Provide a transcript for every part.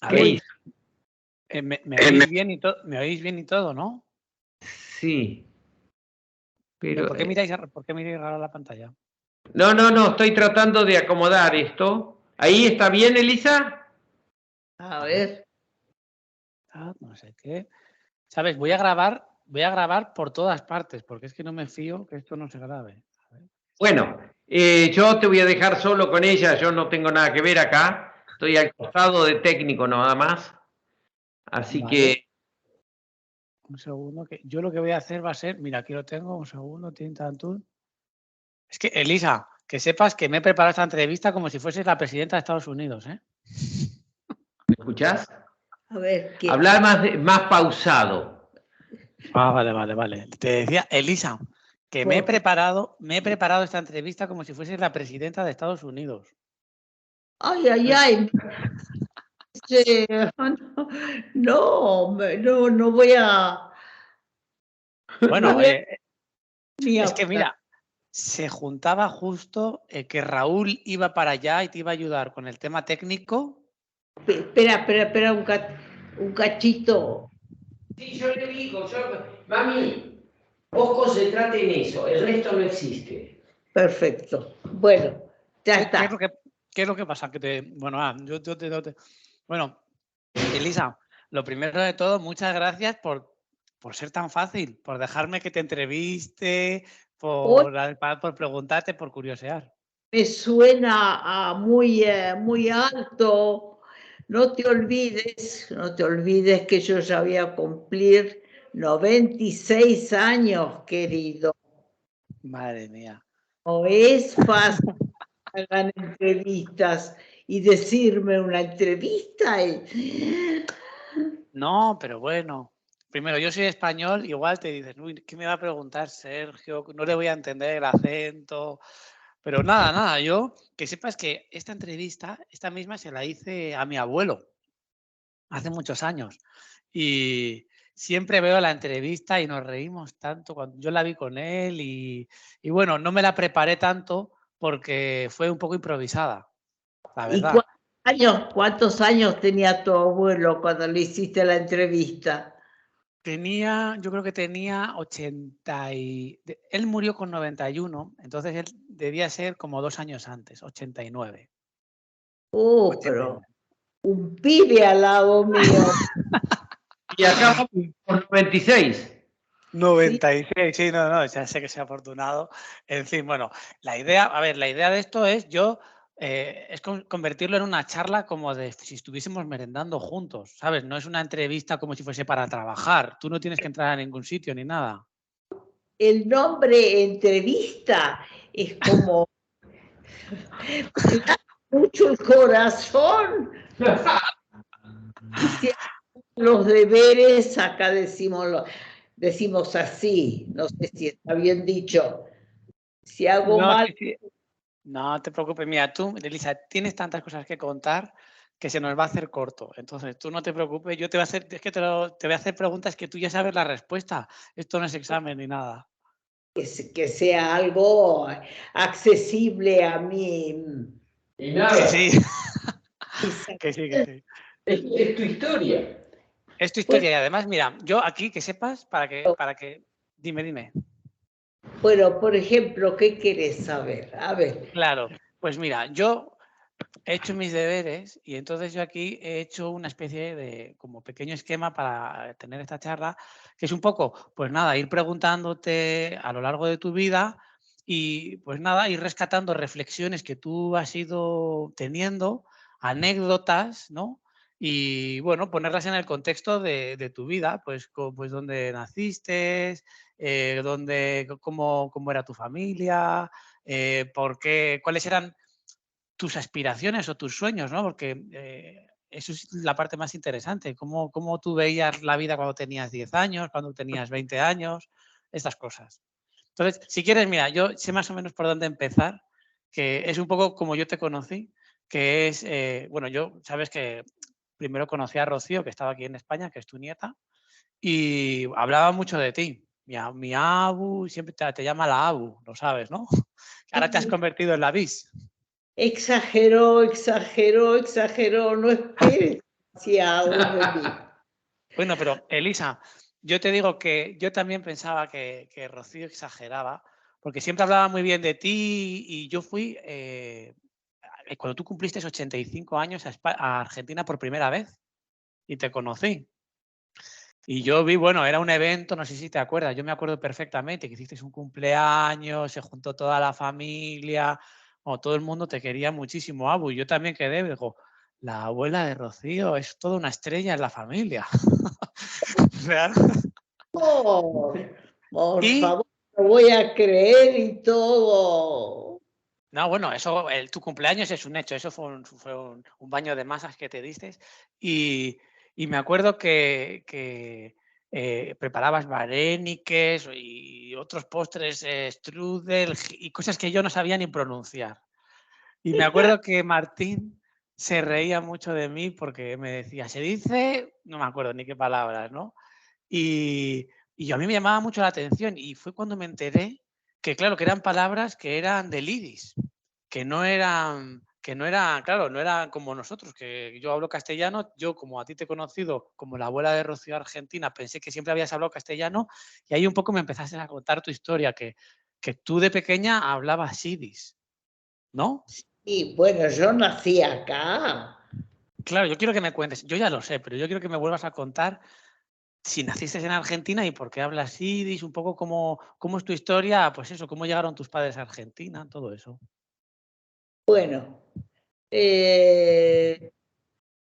A ver, Elisa. ¿me oís bien y todo? ¿Me oís bien y todo, no? Sí, pero... ¿Por qué miráis raro la pantalla? No, estoy tratando de acomodar esto. ¿Ahí está bien, Elisa? A ver. No sé qué. ¿Sabes? Voy a grabar por todas partes, porque es que no me fío que esto no se grabe. Bueno, yo te voy a dejar solo con ella, yo no tengo nada que ver acá. Estoy al costado de técnico nada más. Así Vale. que... Un segundo, que yo lo que voy a hacer va a ser, mira, aquí lo tengo, un segundo, Es que, Elisa, que sepas que me he preparado esta entrevista como si fueses la presidenta de Estados Unidos, ¿eh? ¿Me escuchás? A ver, ¿qué? Hablar más pausado. Vale. Te decía, Elisa, que me he Por- preparado esta entrevista como si fueses la presidenta de Estados Unidos. Ay. Sí, no voy a... Bueno, no voy a ni es que hablar. mira, se juntaba justo que Raúl iba para allá y te iba a ayudar con el tema técnico. Espera, un cachito. Sí, yo le digo, mami, vos concentrate en eso, el resto no existe. Perfecto. Bueno, ya ¿Qué está. es lo que pasa? Bueno, Elisa, lo primero de todo, muchas gracias por ser tan fácil, por dejarme que te entreviste, Hoy por preguntarte, por curiosear. me suena a muy alto. No te olvides que yo ya voy a cumplir 96 años, querido. Madre mía. No es fácil que hagan entrevistas y decirme una entrevista. No, pero bueno. Primero, yo soy español, igual te dices, uy, ¿qué me va a preguntar Sergio? No le voy a entender el acento. Pero nada, yo que sepas que esta entrevista, esta misma se la hice a mi abuelo hace muchos años. Y siempre veo la entrevista y nos reímos tanto cuando yo la vi con él y bueno, no me la preparé tanto porque fue un poco improvisada, la ¿Y verdad. cuántos años tenía tu abuelo cuando le hiciste la entrevista? Yo creo que tenía 80 él murió con 91, entonces él debía ser como 2 años antes, 89. Pero un pibe al lado mío. Y acá vamos por 96. 96, sí, no, ya sé que sea afortunado. En fin, bueno, la idea de esto es es convertirlo en una charla como de si estuviésemos merendando juntos, ¿sabes? No es una entrevista como si fuese para trabajar. Tú no tienes que entrar a ningún sitio ni nada. El nombre entrevista es como me da mucho el corazón. Y si los deberes, acá decimos así, no sé si está bien dicho. Si hago No, mal, sí. No te preocupes, mira, tú, Elisa, tienes tantas cosas que contar que se nos va a hacer corto. Entonces, tú no te preocupes, yo te voy a hacer, es que te voy a hacer preguntas que tú ya sabes la respuesta. Esto no es examen ni nada. que sea algo accesible a mí. Y Que nada, sí, Quizá. que sí. es tu historia. Es tu Bueno, historia y además, mira, yo aquí que sepas dime. bueno, por ejemplo, ¿qué querés saber? A ver. Claro, pues mira, yo he hecho mis deberes y entonces yo aquí he hecho una especie de como pequeño esquema para tener esta charla, que es un poco, pues nada, ir preguntándote a lo largo de tu vida y pues nada, ir rescatando reflexiones que tú has ido teniendo, anécdotas, ¿no? Y bueno, ponerlas en el contexto de tu vida, pues dónde naciste, cómo era tu familia, cuáles eran tus aspiraciones o tus sueños, ¿no? Porque eso es la parte más interesante. ¿Cómo tú veías la vida cuando tenías 10 años, cuando tenías 20 años? Estas cosas. Entonces, si quieres, mira, yo sé más o menos por dónde empezar, que es un poco como yo te conocí, que es, bueno, yo sabes que primero conocí a Rocío, que estaba aquí en España, que es tu nieta, y hablaba mucho de ti. Mi Abu, siempre te llama la Abu, lo sabes, ¿no? Ahora te has convertido en la Bis. Exageró, no esperes. demasiado de mí. Bueno, pero Elisa, yo te digo que yo también pensaba que Rocío exageraba, porque siempre hablaba muy bien de ti y yo fui, cuando tú cumpliste 85 años a Argentina por primera vez y te conocí. Y yo vi, bueno, era un evento, no sé si te acuerdas, yo me acuerdo perfectamente que hicisteis un cumpleaños, se juntó toda la familia, bueno, todo el mundo te quería muchísimo, Abu, y yo también quedé, digo, la abuela de Rocío es toda una estrella en la familia. Real. Por Y, favor, lo voy a creer y todo. no, bueno, eso, tu cumpleaños es un hecho, eso fue un baño de masas que te diste. Y me acuerdo que preparabas vareniques y otros postres, strudel y cosas que yo no sabía ni pronunciar. Y me acuerdo que Martín se reía mucho de mí porque me decía, se dice, no me acuerdo ni qué palabras, ¿no? Y a mí me llamaba mucho la atención y fue cuando me enteré que, claro, que eran palabras que eran del idis, que no eran, claro, no eran como nosotros, que yo hablo castellano, yo como a ti te he conocido como la abuela de Rocío Argentina, pensé que siempre habías hablado castellano y ahí un poco me empezaste a contar tu historia, que tú de pequeña hablabas idis, ¿no? Y bueno, yo nací acá. Claro, yo quiero que me cuentes, yo ya lo sé, pero yo quiero que me vuelvas a contar si naciste en Argentina y por qué hablas yidis, un poco cómo es tu historia, pues eso, cómo llegaron tus padres a Argentina, todo eso. Bueno,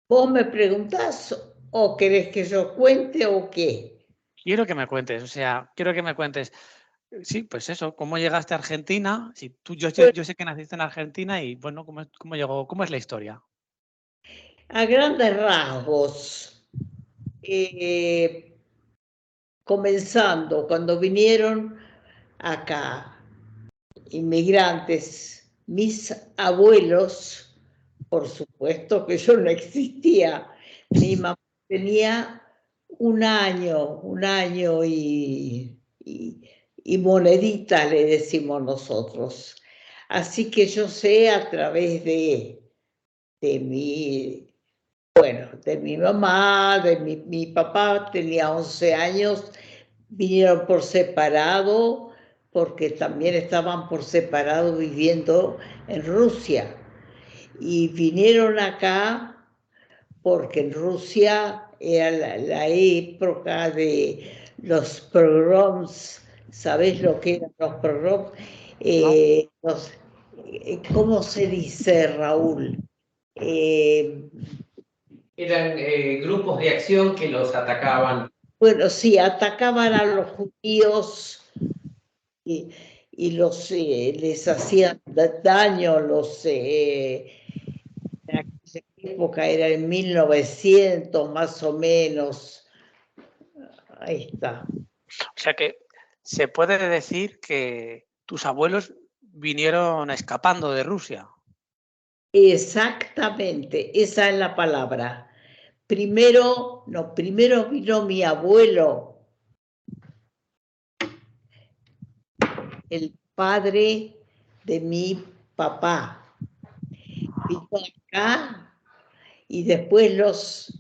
¿vos me preguntás o querés que yo cuente o qué? Quiero que me cuentes, o sea, quiero que me cuentes, sí, pues eso, cómo llegaste a Argentina, si tú, yo sé que naciste en Argentina y bueno, cómo llegó, cómo es la historia. A grandes rasgos, comenzando cuando vinieron acá inmigrantes, mis abuelos, por supuesto que yo no existía, mi mamá tenía un año y monedita le decimos nosotros. Así que yo sé a través de mi, bueno, de mi mamá, mi papá tenía 11 años, vinieron por separado, porque también estaban por separado viviendo en Rusia. Y vinieron acá porque en Rusia era la época de los pogroms. ¿Sabés lo que eran los pogroms? ¿Cómo se dice, Raúl? Eran grupos de acción que los atacaban. Bueno, sí, atacaban a los judíos y les hacían daño. En aquella época era en 1900 más o menos. Ahí está. O sea que se puede decir que tus abuelos vinieron escapando de Rusia. Exactamente, esa es la palabra. Primero vino mi abuelo, el padre de mi papá. Vino acá y después los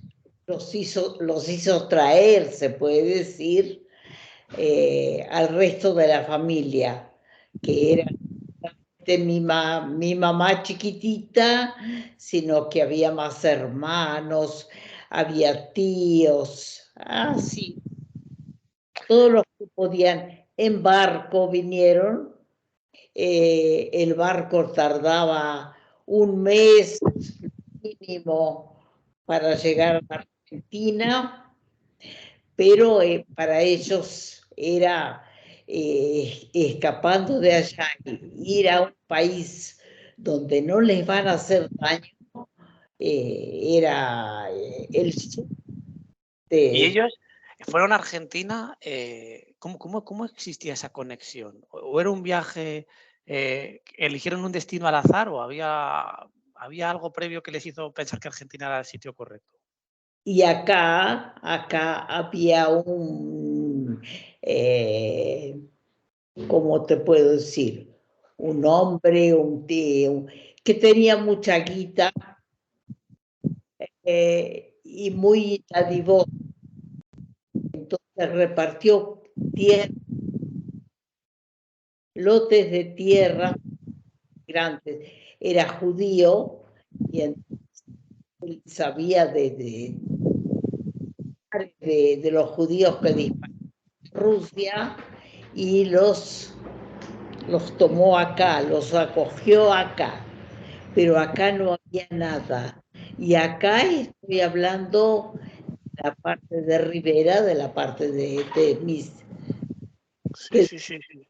hizo traer, se puede decir, al resto de la familia, que era mi mamá chiquitita, sino que había más hermanos, había tíos, así, todos los que podían. En barco vinieron, el barco tardaba un mes mínimo para llegar a Argentina, pero para ellos era escapando de allá, ir a un país donde no les van a hacer daño, era el Y de... ellos fueron a Argentina, ¿cómo existía esa conexión? ¿O era un viaje, eligieron un destino al azar o había algo previo que les hizo pensar que Argentina era el sitio correcto? Y acá había ¿cómo te puedo decir? Un hombre, que tenía mucha guita, y muy dadivoso. Entonces repartió lotes de tierra grandes. Era judío y entonces él sabía de los judíos que dispararon en Rusia y los tomó acá, los acogió acá, pero acá no había nada. Y acá estoy hablando de la parte de Rivera, de la parte de mis... Sí, sí, sí, sí.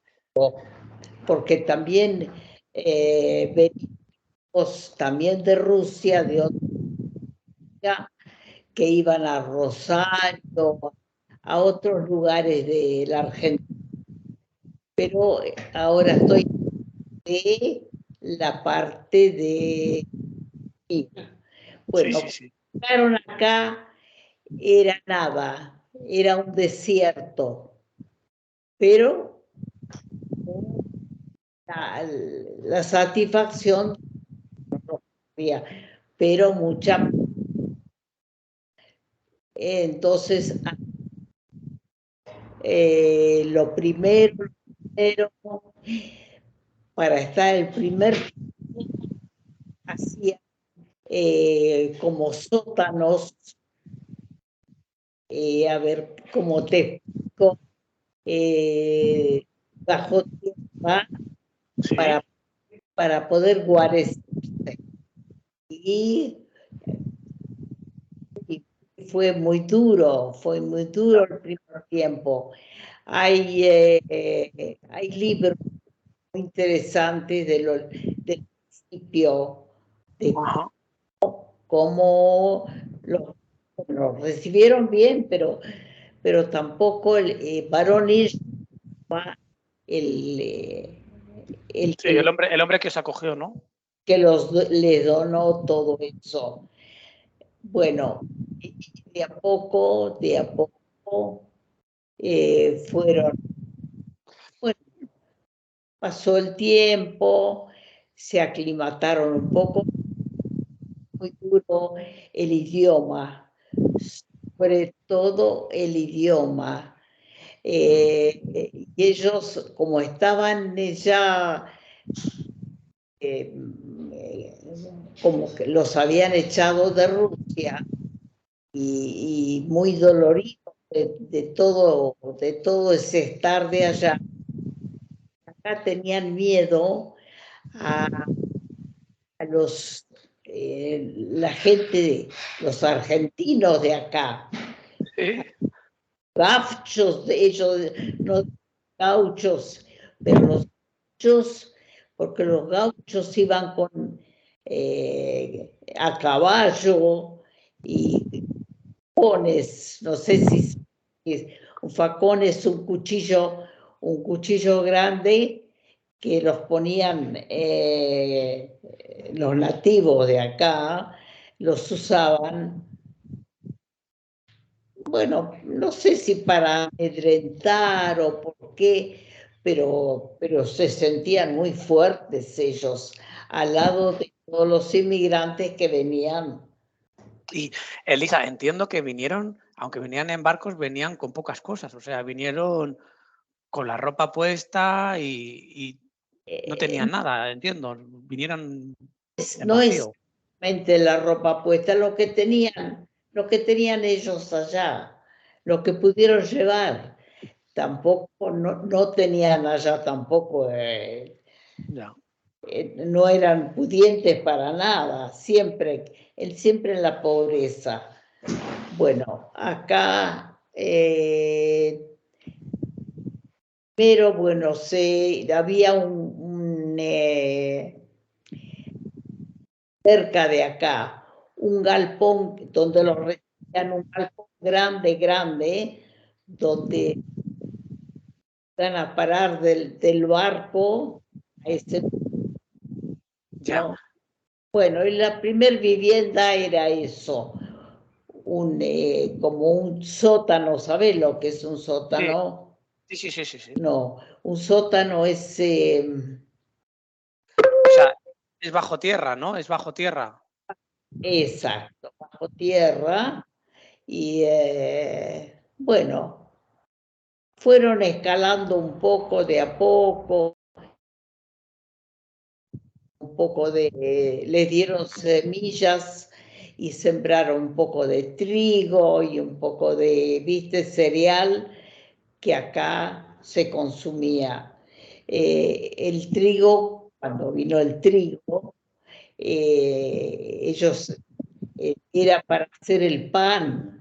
Porque también venimos también de Rusia, de otra, que iban a Rosario, a otros lugares de la Argentina. Pero ahora estoy de la parte de... Bueno, Sí, sí, sí. llegaron acá, era nada, era un desierto, pero la satisfacción no había, pero mucha. Entonces, lo primero, para estar el primer hacía como sótanos, a ver cómo te explico, bajo tierra Sí. para poder guarecerse. Y fue muy duro el primer tiempo. Hay libros muy interesantes del principio, de cómo los recibieron bien, pero tampoco el varón el Sí, el hombre que os acogió, ¿no? que les donó todo eso. Bueno, de a poco fueron, bueno, pasó el tiempo, se aclimataron un poco, muy duro el idioma, sobre todo el idioma. Y ellos, como estaban ya, como que los habían echado de Rusia y muy doloridos de todo ese estar de allá, acá tenían miedo a la gente, los argentinos de acá, Sí. gauchos, ellos no gauchos, pero los gauchos, porque los gauchos iban a caballo y facones, no sé si un facón es un cuchillo grande que los ponían los nativos de acá, los usaban, bueno, no sé si para amedrentar o por qué, pero se sentían muy fuertes ellos al lado de todos los inmigrantes que venían. Y Elisa, entiendo que vinieron, aunque venían en barcos, venían con pocas cosas. O sea, vinieron con la ropa puesta y no tenían nada, entiendo. Vinieron en No es vacío. solamente la ropa puesta, lo que tenían ellos allá, lo que pudieron llevar. Tampoco, no tenían allá tampoco, Ya. no eran pudientes para nada, siempre en la pobreza. Bueno, acá, pero bueno, había cerca de acá, un galpón donde los recibían, un galpón grande, donde iban a parar del barco a ese. Ya. ¿No? Bueno, y la primer vivienda era eso, como un sótano, ¿sabes lo que es un Sí, sótano? sí, sí, sí, sí. No, un sótano es... O sea, es bajo tierra, ¿no? Es bajo tierra. exacto, bajo tierra, Y bueno, fueron escalando un poco de a poco, les dieron semillas y sembraron un poco de trigo y un poco de, viste, cereal que acá se consumía. El trigo, cuando vino el trigo, ellos era para hacer el pan,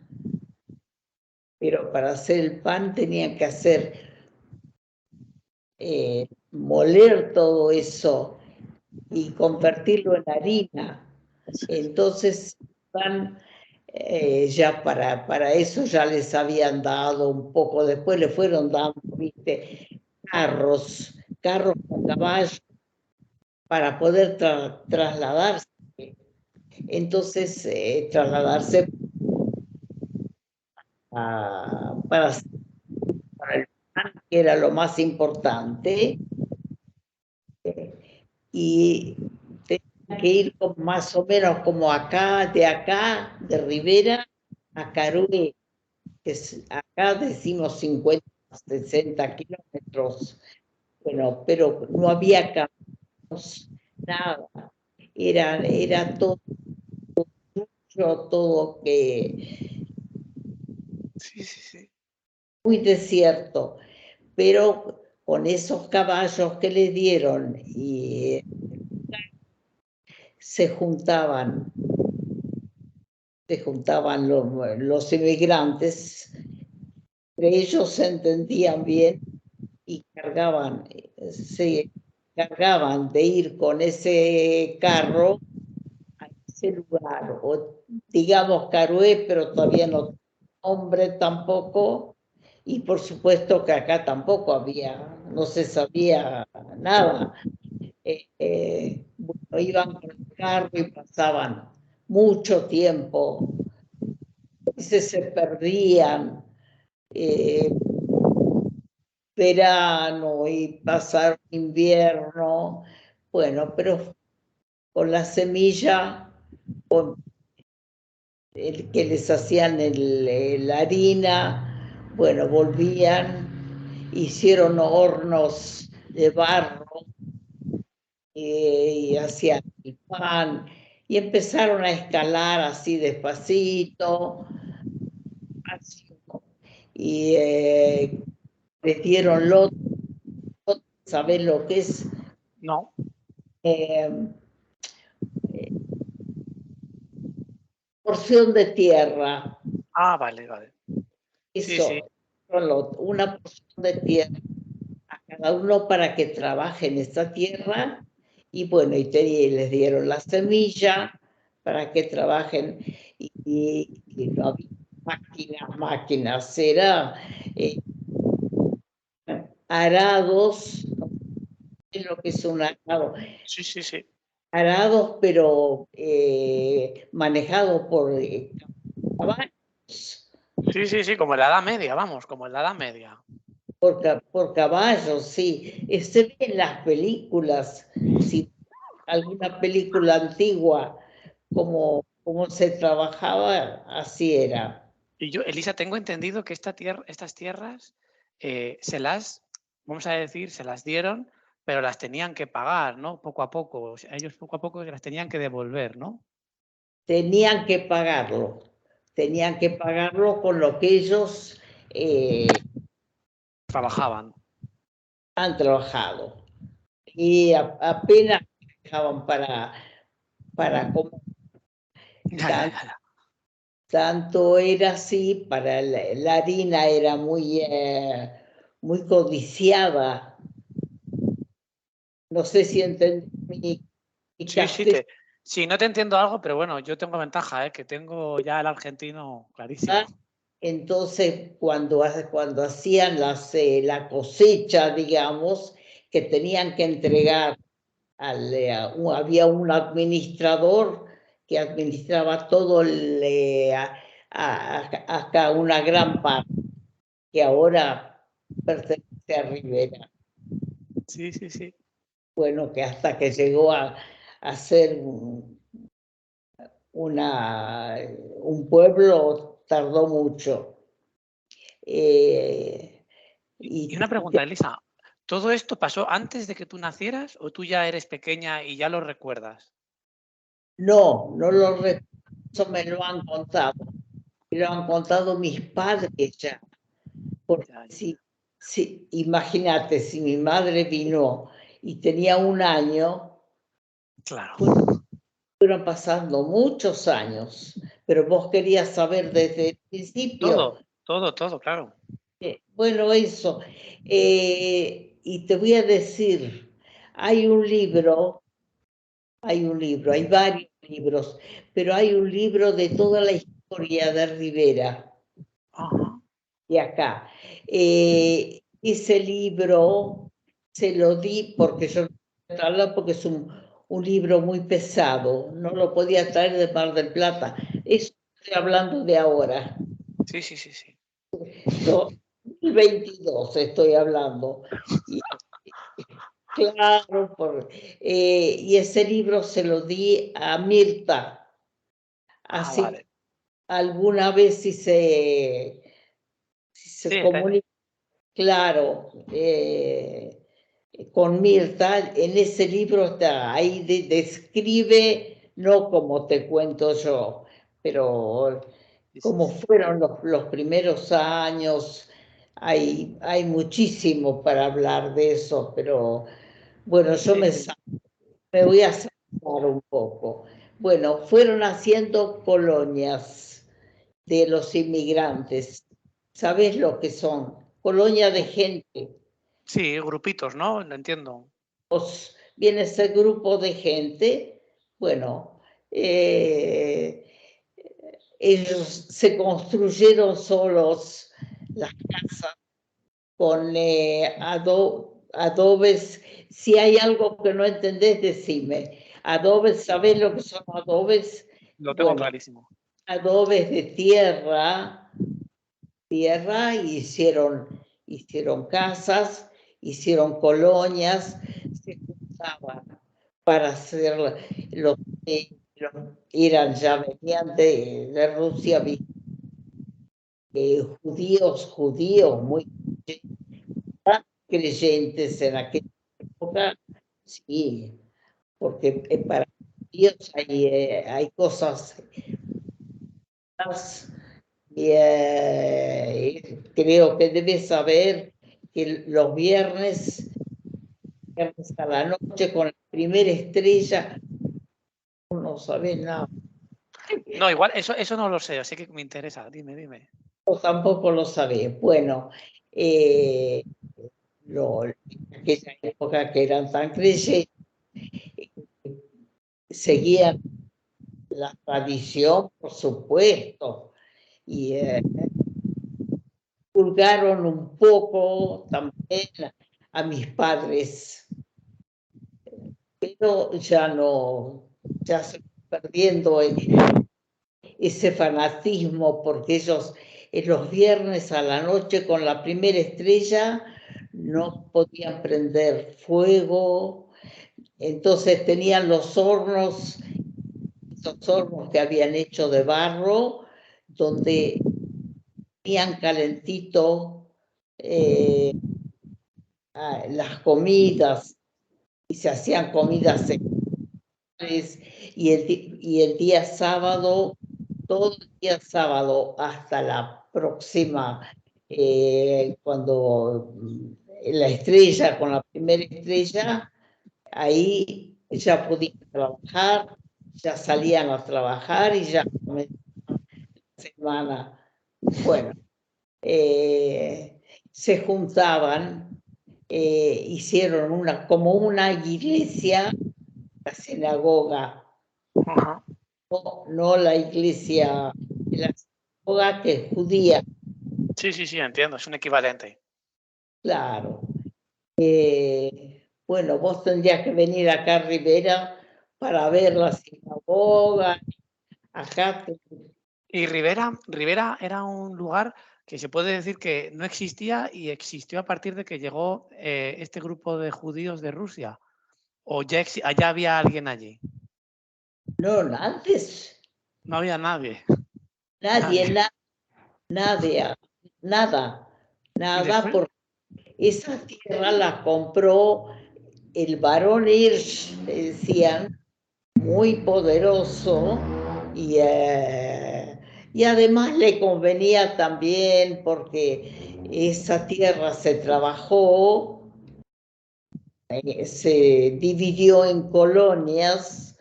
pero para hacer el pan tenían que moler todo eso y convertirlo en harina. Entonces, pan, ya para eso ya les habían dado un poco, después le fueron dando, viste, carros con caballos para poder trasladarse. Entonces, trasladarse para el pan, que era lo más importante, y tenía que ir más o menos como de Rivera a Carué, que acá decimos 50, 60 kilómetros, bueno, pero no había caminos, nada, era todo que Sí, sí, sí. muy desierto, pero con esos caballos que le dieron y se juntaban los inmigrantes, entre ellos se entendían bien y se cargaban de ir con ese carro a ese lugar, o digamos Carué, pero todavía no nombre tampoco, y por supuesto que acá tampoco no se sabía nada. Bueno, iban con el carro y pasaban mucho tiempo, a veces se perdían, verano y pasaron invierno, bueno, pero con la semilla, con el que les hacían la harina, bueno, volvían, hicieron hornos de barro y hacían el pan y empezaron a escalar así despacito, y les dieron lote. ¿Sabés lo que es? No. Porción de tierra. Ah, vale, vale. Eso, Sí, sí. una porción de tierra a cada uno para que trabaje en esta tierra, y bueno, y les dieron la semilla para que trabajen, y no había máquinas, era arados, no sé lo que es un arado, Sí, sí, sí. arados, pero manejados por caballos. Sí, sí, sí, como en la Edad Media, vamos, como en la Edad Media. Por caballos, sí. Se ve en las películas, si alguna película antigua, como se trabajaba, así era. Y yo, Elisa, tengo entendido que estas tierras vamos a decir, se las dieron, pero las tenían que pagar, ¿no? Poco a poco. O sea, ellos poco a poco las tenían que devolver, ¿no? Tenían que pagarlo con lo que ellos Trabajaban. han trabajado. Y apenas dejaban para comer. Ya, ya, ya, ya. Tanto era así, para la harina era muy codiciada. No sé si entendí mi Sí, sí, castellano. sí, no te entiendo algo, pero bueno, yo tengo ventaja, ¿eh? Que tengo ya el argentino clarísimo. Entonces, cuando hacían la cosecha, digamos, que tenían que entregar, había un administrador que administraba todo, acá una gran parte, que ahora pertenece a Rivera. Sí, sí, sí. Bueno, que hasta que llegó a ser un pueblo tardó mucho. Y una pregunta, Elisa, ¿todo esto pasó antes de que tú nacieras o tú ya eres pequeña y ya lo recuerdas? No, no lo recuerdo, eso me lo han contado. Me lo han contado mis padres ya. Porque Ya, ya. si, imagínate, si mi madre vino y tenía 1 año, Claro. fueron pasando muchos años, pero vos querías saber desde el principio. Todo, claro. Bueno, eso. Y te voy a decir, hay hay varios libros, pero hay un libro de toda la historia de Rivera, Ajá. de acá. Ese libro se lo di porque yo no podía traerlo porque es un libro muy pesado, no lo podía traer de Mar del Plata. Eso estoy hablando de ahora. Sí, sí, sí, sí. 2022 estoy hablando. Y, claro, y ese libro se lo di a Mirta. Ah, Así vale. que alguna vez si se Sí, comunica, claro, con Mirta, en ese libro está, ahí describe, no como te cuento yo, pero sí, sí, cómo sí. fueron los primeros años. Hay muchísimo para hablar de eso, pero bueno, yo Sí, sí. me voy a saltar un poco. Bueno, fueron haciendo colonias de los inmigrantes. ¿Sabes lo que son? Colonia de gente. Sí, grupitos, ¿no? Lo entiendo. Viene ese grupo de gente, bueno, ellos se construyeron solos las casas con adobes. Si hay algo que no entendés, decime. Adobes, ¿sabés lo que son adobes? Lo tengo Bueno, clarísimo. adobes de tierra, y hicieron casas, hicieron colonias, se juntaban para hacer los eran, ya venían de Rusia, judíos muy creyentes en aquella época, sí, porque para judíos hay cosas más. Creo que debes saber que los viernes a la noche con la primera estrella, no sabes nada. No, igual, eso no lo sé, así que me interesa. Dime, dime. O tampoco lo sabés. Bueno, en aquella época que eran tan creyentes, seguían la tradición, por supuesto, y divulgaron un poco también a mis padres, pero ya no, ya se fue perdiendo ese fanatismo, porque ellos los viernes a la noche con la primera estrella no podían prender fuego, entonces tenían esos hornos que habían hecho de barro, donde tenían calentito las comidas, y se hacían comidas y el día sábado, todo el día sábado hasta la próxima, cuando la estrella, con la primera estrella, ahí ya podían trabajar, ya salían a trabajar y ya comenzaban la semana. Bueno, se juntaban, hicieron como una iglesia, la sinagoga. Ajá. No la iglesia, la sinagoga que es judía, Sí, sí, sí, entiendo, es un equivalente. claro. Bueno, vos tendrías que venir acá a Rivera para ver la sinagoga. Acá, Y Rivera era un lugar que se puede decir que no existía y existió a partir de que llegó este grupo de judíos de Rusia. ¿O ya había alguien allí? no, antes No había nadie. nadie, Nadie. nada, porque esa tierra la compró el barón Hirsch, le decían, muy poderoso, y además le convenía también porque esa tierra se trabajó, se dividió en colonias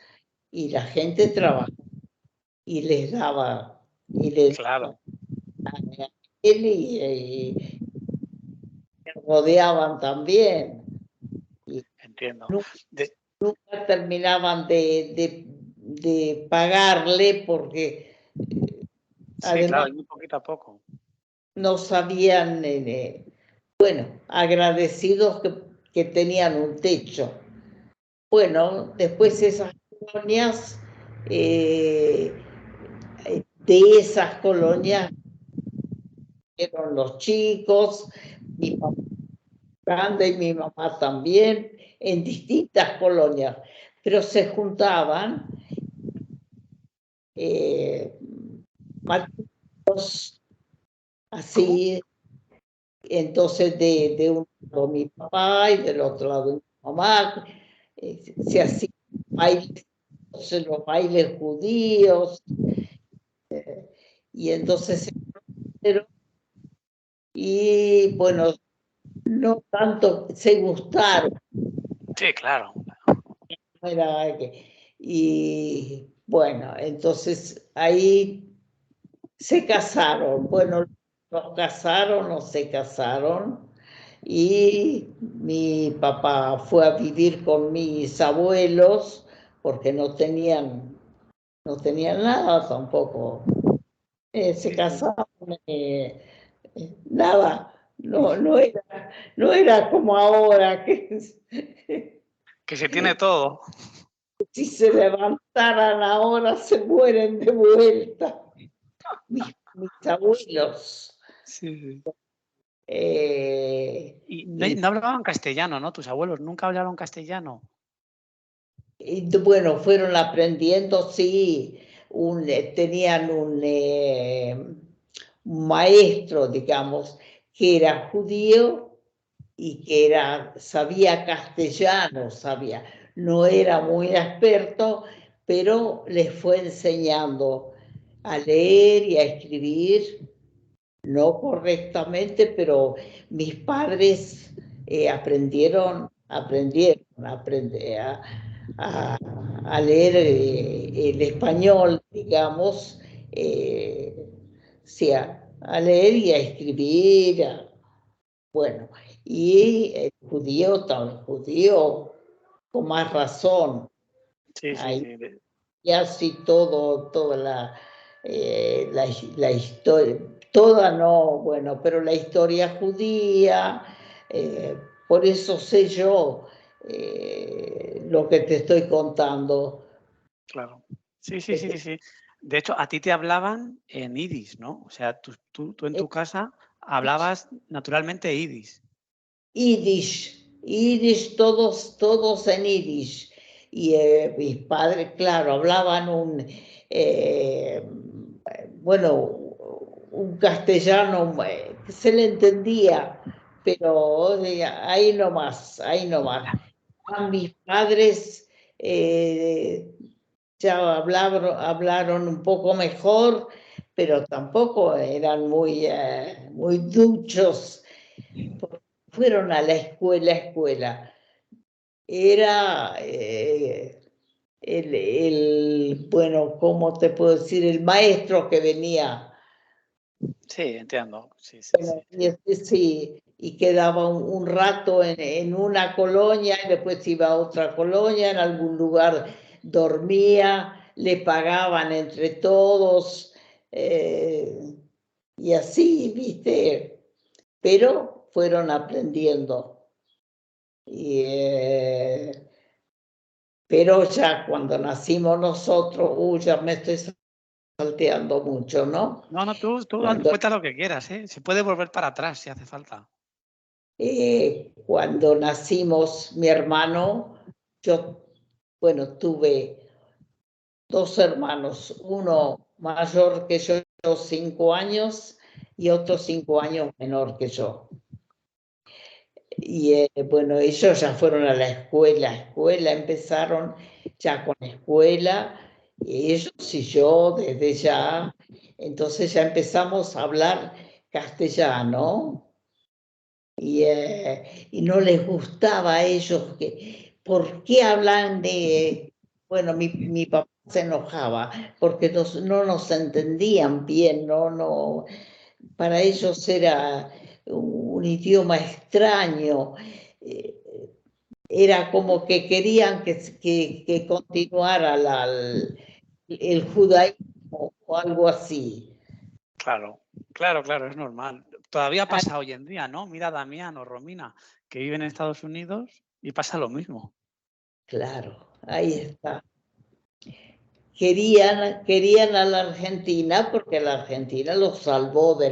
y la gente trabajó y les daba, Claro. a él y rodeaban también. Entiendo. Nunca terminaban de pagarle porque Sí, además claro, muy poquito a poco. no sabían, bueno, agradecidos que tenían un techo. Bueno, después esas colonias, de esas colonias eran los chicos, mi papá grande y mi mamá también, en distintas colonias, pero se juntaban así, entonces de un lado mi papá y del otro lado mi mamá, se hacían bailes, los bailes judíos, y entonces y bueno, no tanto se gustaron, Sí, claro. y bueno, entonces ahí se casaron, bueno, nos casaron o se casaron, y mi papá fue a vivir con mis abuelos porque no tenían nada tampoco. Se casaron, nada, no era como ahora que Que se tiene todo. si se levantaran ahora se mueren de vuelta. Mis abuelos. Sí. Y Y no hablaban castellano, ¿no? Tus abuelos nunca hablaron castellano. bueno, fueron aprendiendo, sí, tenían un maestro, digamos, que era judío y que sabía castellano, no era muy experto, pero les fue enseñando a leer y a escribir, no correctamente, pero mis padres aprendieron a leer el español, digamos, sí, a leer y a escribir, bueno, y el judío con más razón, Sí, sí, sí. y así toda la historia, toda no, bueno, pero la historia judía, por eso sé yo lo que te estoy contando. Claro. Sí, sí, sí, sí. De hecho, a ti te hablaban en yiddish, ¿no? O sea, tú en tu casa hablabas naturalmente yiddish. Yiddish, todos en yiddish. Y mis padres, claro, hablaban bueno, un castellano que se le entendía, pero ahí nomás. Mis padres ya hablaron un poco mejor, pero tampoco eran muy duchos. Fueron a la escuela. Era bueno, ¿cómo te puedo decir? El maestro que venía. Sí, entiendo. Sí, sí, sí. Sí, y quedaba un rato en una colonia y después iba a otra colonia, en algún lugar dormía, le pagaban entre todos, y así, ¿viste? Pero fueron aprendiendo. Pero ya cuando nacimos nosotros, ya me estoy salteando mucho, ¿no? No, tú Cuando, cuenta lo que quieras, ¿eh? Se puede volver para atrás si hace falta. cuando nacimos mi hermano, yo, bueno, tuve 2 hermanos, uno mayor que yo, 5 años, y otro 5 años menor que yo. Y bueno, ellos ya fueron a la escuela, empezaron ya con la escuela, y ellos y yo desde ya, entonces ya empezamos a hablar castellano, y no les gustaba a ellos, ¿por qué hablan de...? Bueno, mi papá se enojaba porque no nos entendían bien, no, para ellos era un idioma extraño, era como que querían que continuara el judaísmo o algo así. Claro, claro, es normal. Todavía pasa hoy en día, ¿no? Mira a Damián o Romina, que viven en Estados Unidos y pasa lo mismo. Claro, ahí está. Querían a la Argentina porque la Argentina los salvó de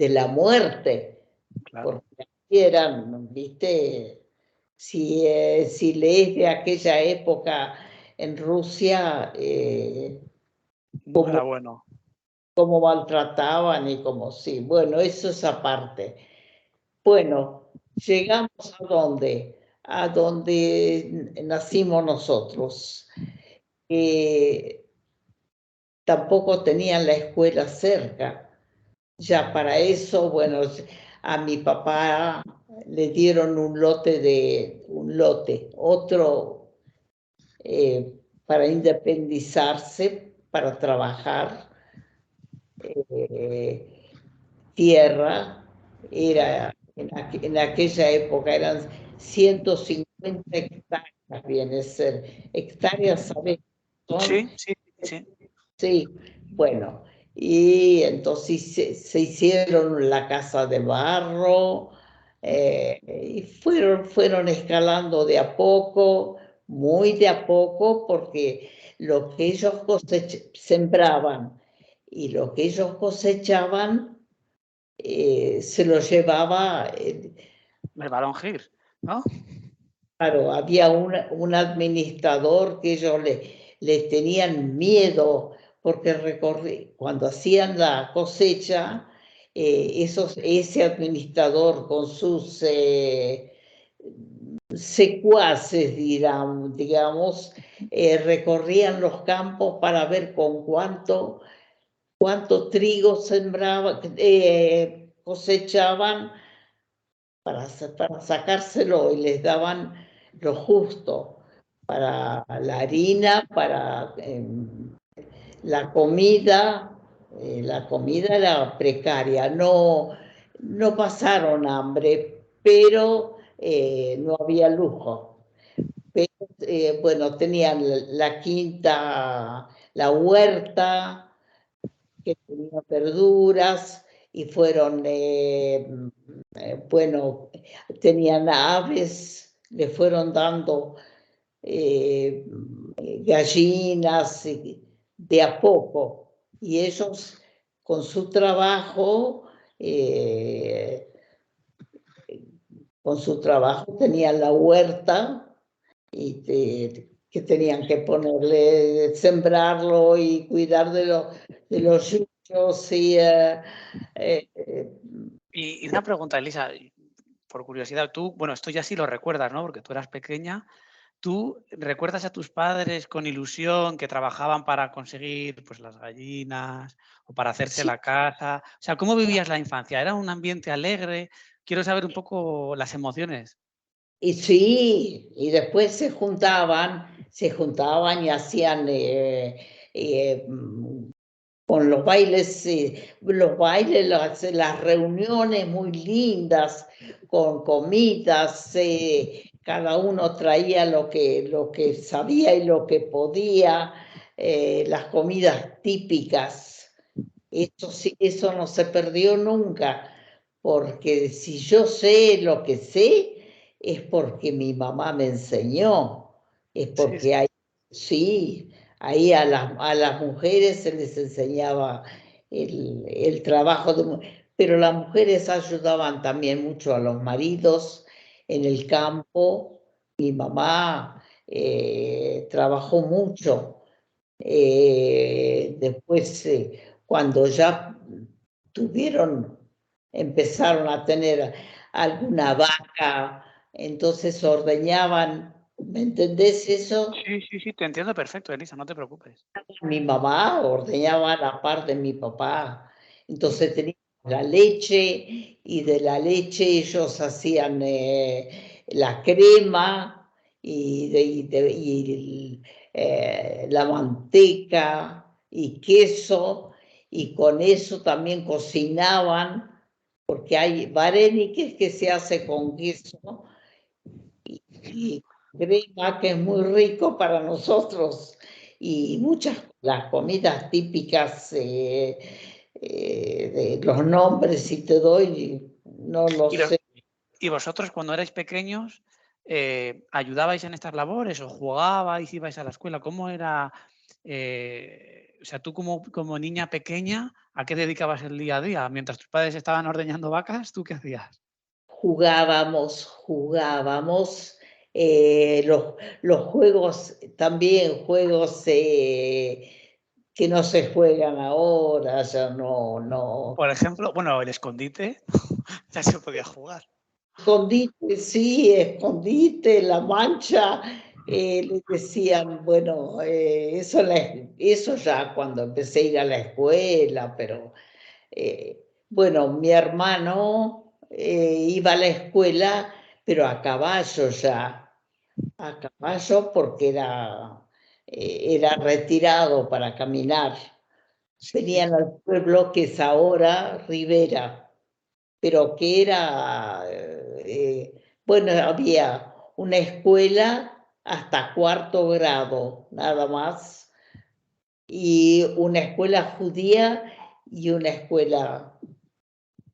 la muerte. Claro. Porque eran, viste, si lees de aquella época en Rusia, No era bueno. cómo maltrataban y cómo sí. Bueno, eso es aparte. Bueno, llegamos a dónde, nacimos nosotros. Tampoco tenían la escuela cerca. Ya para eso, bueno, a mi papá le dieron un lote, otro para independizarse, para trabajar. Tierra, era en aquella época eran 150 hectáreas, viene a ser. Hectáreas, ¿sabes? Son, Sí. sí, bueno, y entonces se hicieron la casa de barro, y fueron escalando de a poco, muy de a poco, porque lo que ellos sembraban y lo que ellos cosechaban se lo llevaba, El Barón Gir, ¿no? claro, había un administrador que ellos les tenían miedo, porque cuando hacían la cosecha, ese administrador con sus secuaces, digamos, recorrían los campos para ver con cuánto trigo sembraban, cosechaban para sacárselo, y les daban lo justo para la harina, para la comida. La comida era precaria, no pasaron hambre, pero no había lujo. Pero, bueno, tenían la quinta, la huerta, que tenía verduras, y fueron, bueno, tenían aves, le fueron dando gallinas de a poco, y ellos con su trabajo, tenían la huerta, y que tenían que ponerle, sembrarlo y cuidar de los yucos Y una pregunta, Elisa, por curiosidad, tú, bueno, esto ya sí lo recuerdas, ¿no? Porque tú eras pequeña. ¿Tú recuerdas a tus padres con ilusión que trabajaban para conseguir pues, las gallinas o para hacerse sí, la casa? O sea, ¿cómo vivías la infancia? ¿Era un ambiente alegre? Quiero saber un poco las emociones. y sí, y después se juntaban y hacían con los bailes, las reuniones muy lindas, con comidas, cada uno traía lo que sabía y lo que podía, las comidas típicas. Eso sí, eso no se perdió nunca, porque si yo sé lo que sé, es porque mi mamá me enseñó, es Sí, porque sí, ahí a las mujeres se les enseñaba el trabajo pero las mujeres ayudaban también mucho a los maridos en el campo. Mi mamá trabajó mucho. Después, cuando ya tuvieron empezaron a tener alguna vaca, entonces ordeñaban, ¿me entendés eso? Sí, te entiendo perfecto, Elisa, no te preocupes. Mi mamá ordeñaba a la par de mi papá, entonces teníamos la leche y de la leche ellos hacían la crema y la manteca y queso, y con eso también cocinaban, porque hay vareniques que se hace con queso y crema, que es muy rico para nosotros, y muchas las comidas típicas, de los nombres, si te doy, no lo ¿Y, los- sé. y vosotros cuando erais pequeños ayudabais en estas labores o jugabais, ibais a la escuela? ¿Cómo era? O sea, tú como niña pequeña, ¿a qué dedicabas el día a día? Mientras tus padres estaban ordeñando vacas, ¿tú qué hacías? Jugábamos los juegos, también juegos que no se juegan ahora, ya no. Por ejemplo, bueno, el escondite ya se podía jugar. Escondite, sí, escondite, la mancha, le decían, bueno, eso ya cuando empecé a ir a la escuela, pero bueno, mi hermano iba a la escuela, pero a caballo ya, a caballo porque era retirado para caminar. Sí. Venían al pueblo que es ahora Rivera, pero que era, bueno, había una escuela hasta cuarto grado, nada más, y una escuela judía y una escuela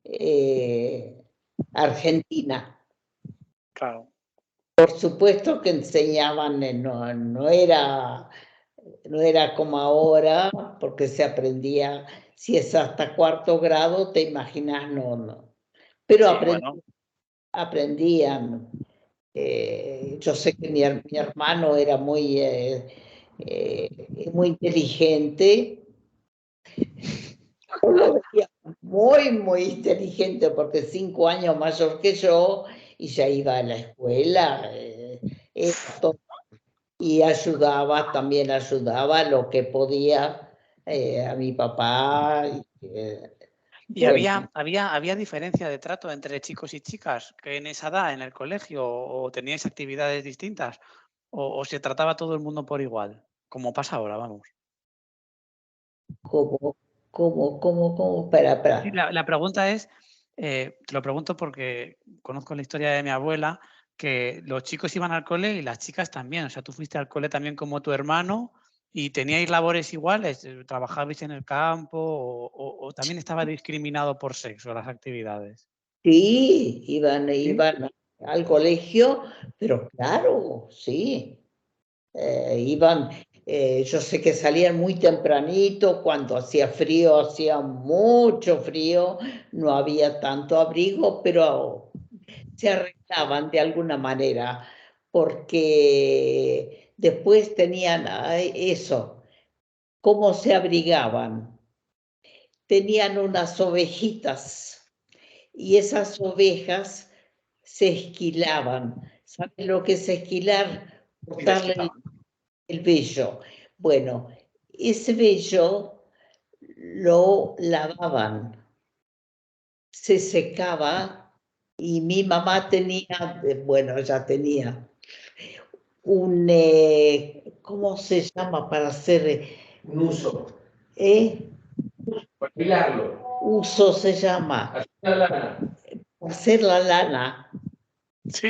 eh, argentina. Claro. Por supuesto que enseñaban, no era como ahora, porque se aprendía, si es hasta cuarto grado, te imaginas, no. Pero Sí, bueno, aprendían. Yo sé que mi hermano era muy inteligente. Yo lo veía muy inteligente porque 5 años mayor que yo y ya iba a la escuela. Era todo, y también ayudaba lo que podía a mi papá. ¿y Bueno, había diferencia de trato entre chicos y chicas que en esa edad, en el colegio, o teníais actividades distintas, o se trataba todo el mundo por igual, como pasa ahora, vamos? ¿cómo, cómo? Sí, Espera. la pregunta es, te lo pregunto porque conozco la historia de mi abuela, que los chicos iban al cole y las chicas también. O sea, tú fuiste al cole también como tu hermano y teníais labores iguales, trabajabais en el campo o también estaba discriminado por sexo las actividades. Sí, ¿Sí? iban al colegio, pero claro, sí. Iban, yo sé que salían muy tempranito, cuando hacía frío, hacía mucho frío, no había tanto abrigo, pero se arreglaban de alguna manera, porque después tenían eso, ¿cómo se abrigaban? Tenían unas ovejitas y esas ovejas se esquilaban. ¿Saben lo que es esquilar? Y Cortarle desquitaban. el vello. Bueno, ese vello lo lavaban, se secaba, y mi mamá tenía, bueno, ya tenía ¿cómo se llama para hacer? Un uso. ¿Eh? Para hilarlo. Uso se llama, Hacer la lana. hacer la lana. Sí,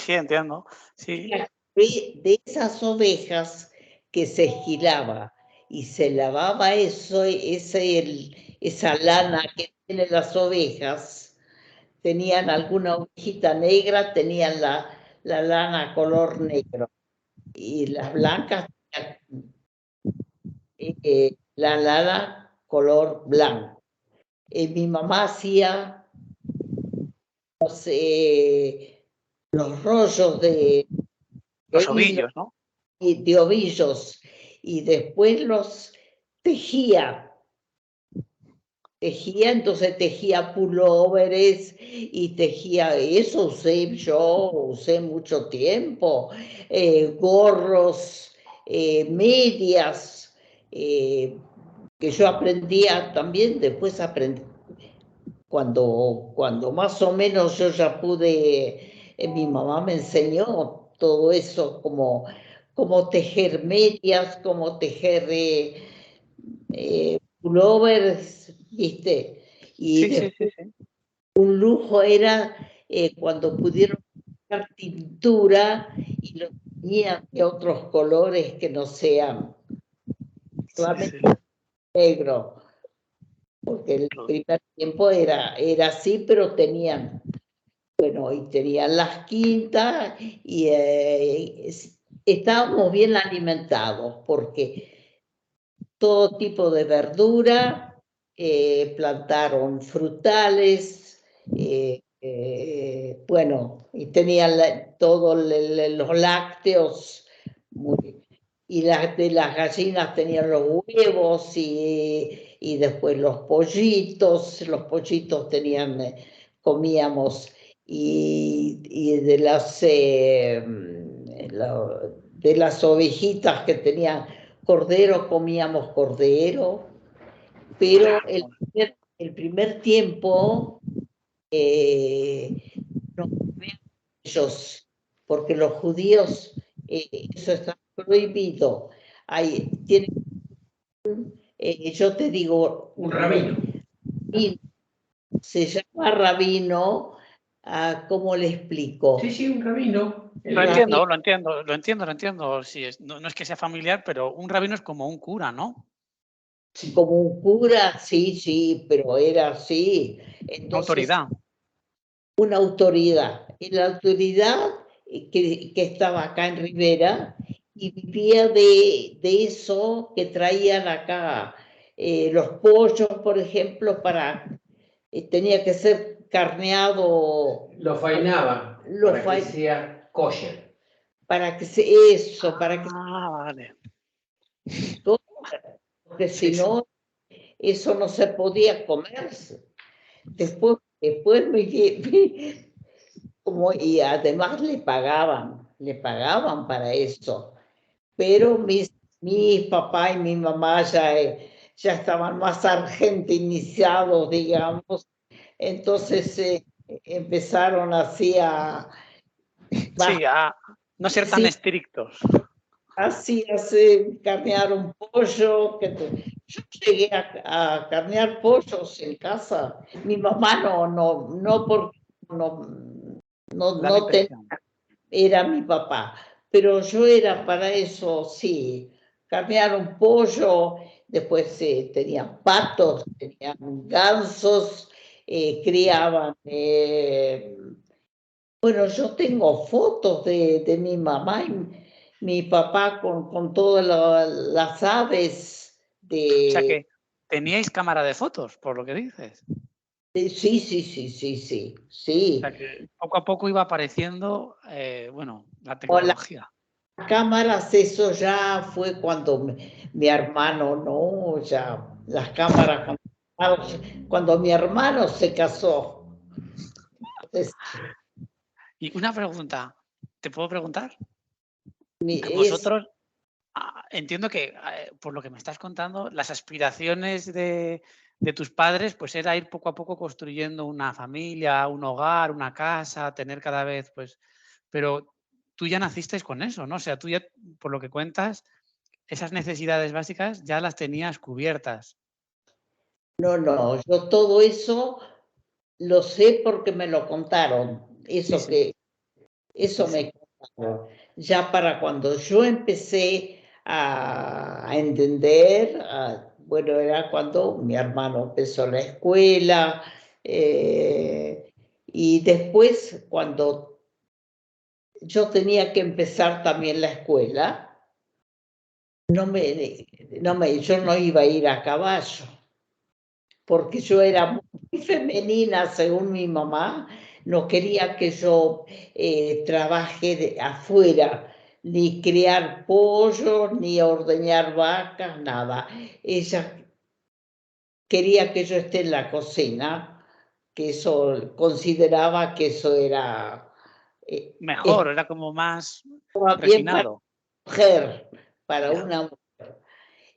entiendo. Sí, De esas ovejas que se esquilaba y se lavaba esa lana que tienen las ovejas. Tenían alguna ovejita negra, tenían la lana color negro, y las blancas tenían la lana color blanco. Mi mamá hacía los rollos de los hilo ovillos, ¿no? y de ovillos, y después los tejía tejía, entonces tejía pulóveres y tejía, eso usé mucho tiempo, gorros, medias, que yo aprendía también, después aprendí, cuando más o menos yo ya pude, mi mamá me enseñó todo eso, como tejer medias, como tejer pullovers, ¿viste? Y Sí, sí, sí, después sí. un lujo era cuando pudieron usar tintura y lo tenían de otros colores que no sean Sí, solamente sí. negro, porque el primer tiempo era así, pero tenían, bueno, y tenían las quintas y estábamos bien alimentados porque todo tipo de verdura, plantaron frutales, bueno, y tenían todos los lácteos, y de las gallinas tenían los huevos y después los pollitos tenían, comíamos, y de de las ovejitas que tenían cordero, comíamos cordero, pero el primer tiempo no comían ellos, porque los judíos, eso está prohibido. Yo te digo, Un rabino. se llama rabino, ¿cómo le explico? Sí, sí, un rabino. Lo entiendo, lo entiendo, lo entiendo, lo entiendo. Sí, no, no es que sea familiar, pero un rabino es como un cura, ¿no? Sí. Como un cura, sí, pero era así. Una Entonces, autoridad. una autoridad. Y la autoridad que estaba acá en Rivera y vivía de eso que traían acá. Los pollos, por ejemplo, tenía que ser carneado. Lo faenaba para que sea kosher. Para que eso, para que Vale. porque Sí, si sí. no, eso no se podía comer. Después y además le pagaban para eso. Pero mis papá y mi mamá ya estaban más argentinizados, digamos. Entonces empezaron así Sí, a no ser tan sí, estrictos. así hace carnear un pollo. Yo llegué a carnear pollos en casa. Mi mamá no, porque Da la no tenía, impresión. era mi papá. Pero yo era para eso, sí, carnear un pollo. Después tenían patos, tenían gansos, criaban. Bueno, yo tengo fotos de mi mamá y mi papá con todas las aves O sea que teníais cámara de fotos, por lo que dices. sí, O sea que poco a poco iba apareciendo, bueno, la O las tecnología. cámaras, eso ya fue cuando mi hermano, no, ya las cámaras, cuando mi hermano se casó. Entonces, Y una pregunta, ¿te puedo preguntar? es, Vosotros, entiendo que, por lo que me estás contando, las aspiraciones de tus padres, pues era ir poco a poco construyendo una familia, un hogar, una casa, tener cada vez, pues, pero tú ya naciste con eso, ¿no? O sea, tú ya, por lo que cuentas, esas necesidades básicas ya las tenías cubiertas. no, yo todo eso lo sé porque me lo contaron. Sí, sí, sí, Eso sí. me contaron. Ya para cuando yo empecé a entender, bueno, era cuando mi hermano empezó la escuela, y después cuando yo tenía que empezar también la escuela, yo no iba a ir a caballo, porque yo era muy femenina, según mi mamá, no quería que yo trabaje afuera, ni criar pollos, ni ordeñar vacas, nada. Ella quería que yo esté en la cocina, que eso consideraba que eso era Mejor, era como más estaba bien para refinado. mujer, para Ya. una mujer.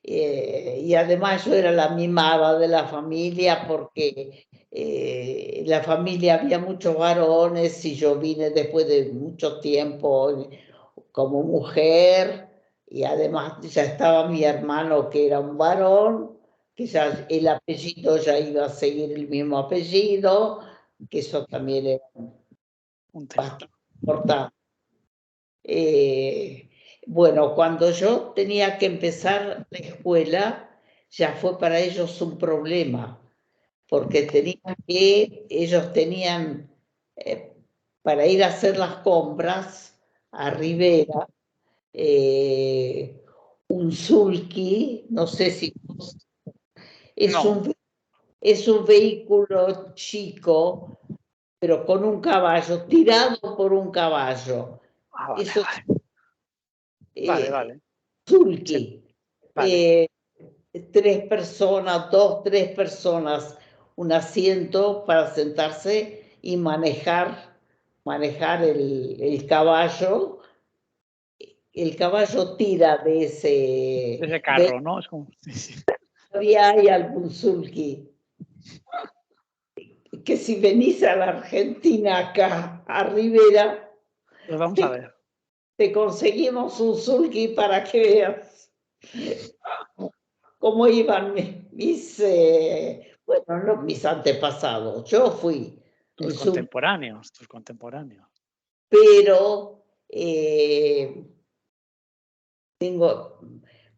Y además yo era la mimada de la familia porque en la familia había muchos varones y yo vine después de mucho tiempo como mujer y además ya estaba mi hermano que era un varón, que ya el apellido ya iba a seguir el mismo apellido, que eso también era Un tema. bastante importante. Bueno, cuando yo tenía que empezar la escuela, ya fue para ellos un problema, porque ellos tenían para ir a hacer las compras a Rivera, un sulky, no sé si es No. es un vehículo chico, pero con un caballo, tirado por un caballo. Ah, vale, Eso vale. Vale, eh, vale. sulky. Vale. Dos, tres personas, un asiento para sentarse y manejar el caballo. El caballo tira de Ese carro, ¿no? Es como... Sí, sí. todavía hay algún sulky que si venís a la Argentina acá, a Rivera, Pues vamos a te, ver. te conseguimos un sulky para que veas cómo iban bueno, no mis antepasados, yo fui Tus en su, contemporáneos, tus contemporáneos. pero tengo,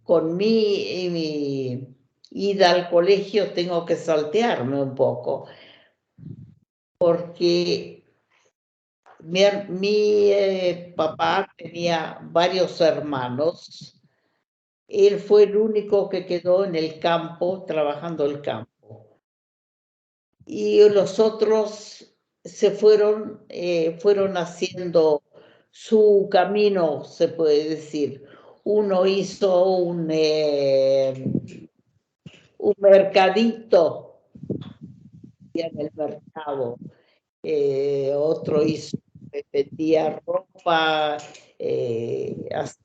con mi ida al colegio tengo que saltearme un poco, porque mi papá tenía varios hermanos. Él fue el único que quedó en el campo, trabajando el campo. Y los otros fueron haciendo su camino, se puede decir. Uno hizo un mercadito en el mercado, otro vendía ropa, así,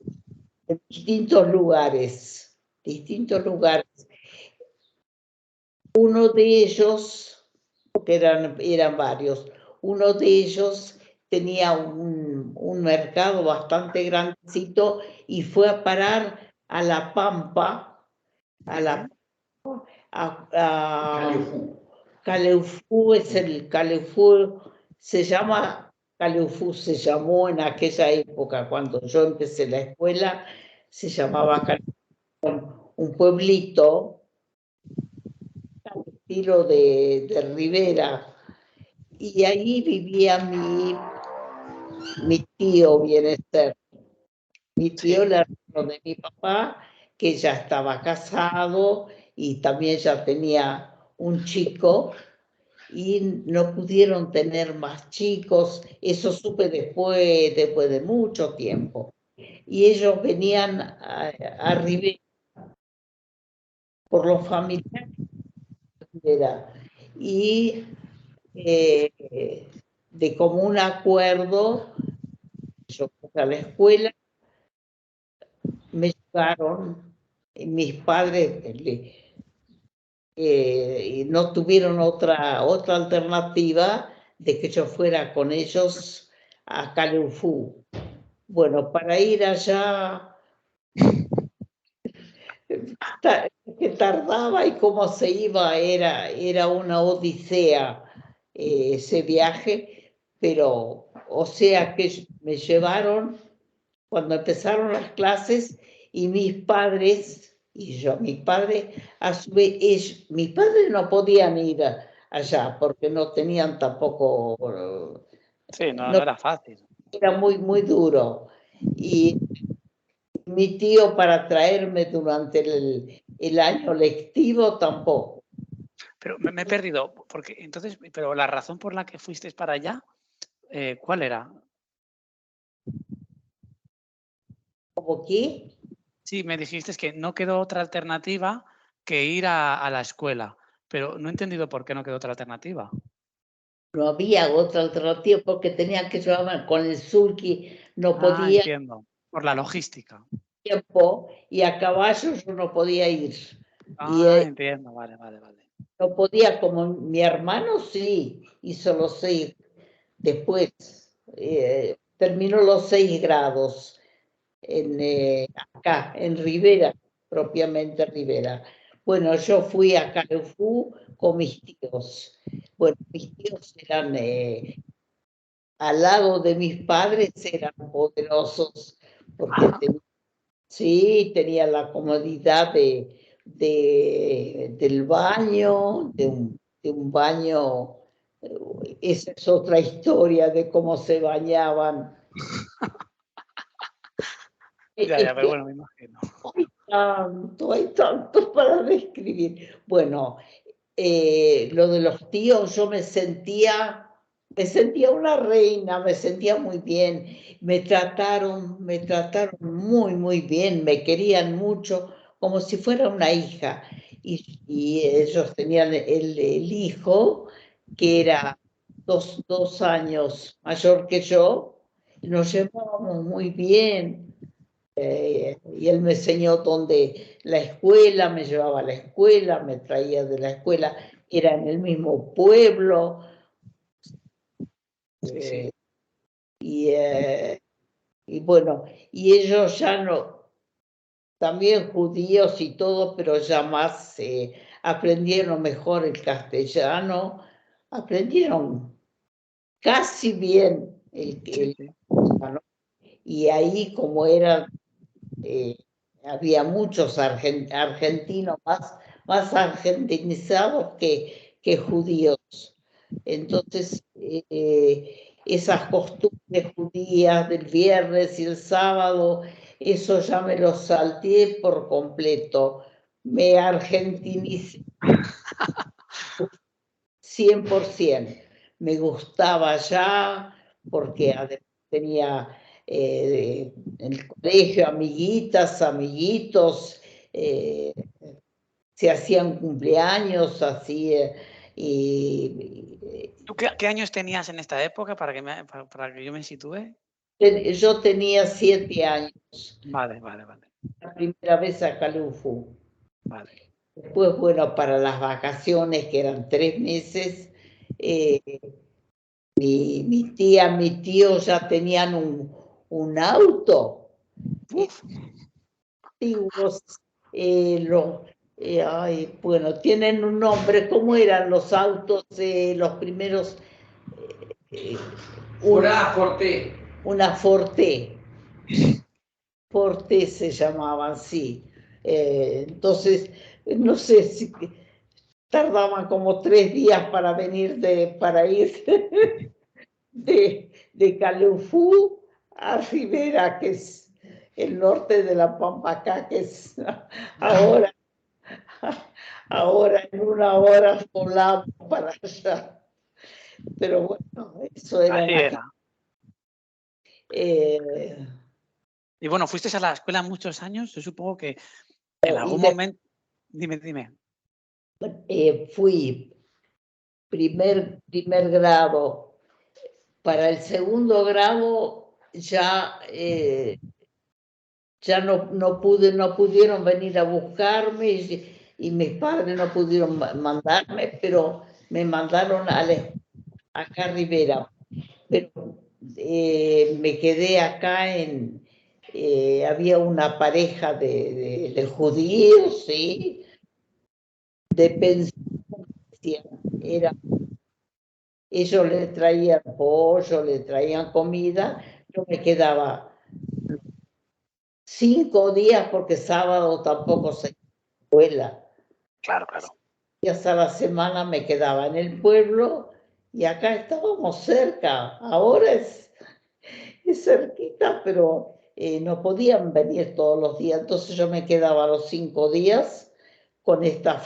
en distintos lugares, distintos lugares. Uno de ellos, que eran varios, uno de ellos tenía un mercado bastante grandecito y fue a parar a La Pampa, a la Calefú, Calefú, se llama Calefú, se llamó en aquella época, cuando yo empecé la escuela, se llamaba Calefú, un pueblito al estilo de Rivera, y ahí vivía mi tío Bienestar, mi tío, el Sí. hermano de mi papá, que ya estaba casado y también ya tenía un chico, y no pudieron tener más chicos, eso supe después de mucho tiempo. Y ellos venían a Rivera por los familiares de Rivera. Y de común acuerdo, yo fui a la escuela, me llevaron, mis padres no tuvieron otra alternativa de que yo fuera con ellos a Calefú. Bueno, para ir allá, que tardaba y cómo se iba, era una odisea ese viaje, pero o sea que me llevaron cuando empezaron las clases y mis padres, y yo, mi padre, a su vez, mis padres no podían ir allá porque no tenían tampoco, Sí, no, no, no era fácil. era muy, muy duro. Y mi tío para traerme durante el año lectivo tampoco. Pero me he perdido, porque entonces, pero la razón por la que fuisteis para allá, ¿cuál era? ¿Cómo qué? Sí, me dijiste que no quedó otra alternativa que ir a la escuela. pero no he entendido por qué no quedó otra alternativa. No había otra alternativa porque tenía que llevarme con el sulky, no podía Entiendo. Por la logística. tiempo y a caballo yo no podía ir. Y Entiendo. Vale, vale, vale. no podía, como mi hermano sí, hizo los 6, después terminó los 6 grados acá, en Rivera, propiamente Rivera. Bueno, yo fui a Calefú con mis tíos. Bueno, mis tíos eran, al lado de mis padres, eran poderosos, porque sí, tenía la comodidad del baño, de un baño. Esa es otra historia de cómo se bañaban. Ya, pero bueno, me imagino. Hay tanto para describir. Bueno, lo de los tíos, yo me sentía una reina, me sentía muy bien, me trataron muy, muy bien, me querían mucho, como si fuera una hija. Y ellos tenían el hijo, que era 2 años mayor que yo, y nos llevábamos muy bien. Y él me enseñó dónde la escuela, me llevaba a la escuela, me traía de la escuela, era en el mismo pueblo. Sí. Y bueno, y ellos ya no, también judíos y todo, pero ya más aprendieron mejor el castellano, aprendieron casi bien el castellano. Y ahí, como era, había muchos argentinos más argentinizados que judíos. Entonces, esas costumbres judías del viernes y el sábado, eso ya me lo salté por completo. Me argentinicé 100%. Me gustaba ya porque además tenía en el colegio amiguitas, amiguitos, se hacían cumpleaños, así. ¿Tú qué años tenías en esta época para que yo me sitúe? Yo tenía 7 años, Vale, vale, vale. la primera vez a Calufú. Vale. Después, bueno, para las vacaciones, que eran 3 meses, mi tía, mi tío ya tenían un auto. Antiguos, bueno, tienen un nombre. ¿Cómo eran los autos, los primeros? Forte. Una Forte. Forte se llamaban, sí. Entonces, no sé si tardaban como 3 días para venir para ir de Calufú a Rivera, que es el norte de la Pampa acá, que es ahora en 1 hora volamos para allá. Pero bueno, eso era Así en aquel. Y bueno, fuiste a la escuela muchos años. Yo supongo que en algún momento. Dime. Fui primer grado. Para el segundo grado ya no pudieron venir a buscarme y mis padres no pudieron mandarme, pero me mandaron acá a Rivera. Pero me quedé acá había una pareja de judíos, ¿sí? De pensión. Ellos le traían pollo, le traían comida, yo me quedaba 5 días porque sábado tampoco se escuela. Claro. Días a la semana me quedaba en el pueblo y acá estábamos cerca. Ahora es cerquita, pero no podían venir todos los días. Entonces yo me quedaba los 5 días con esta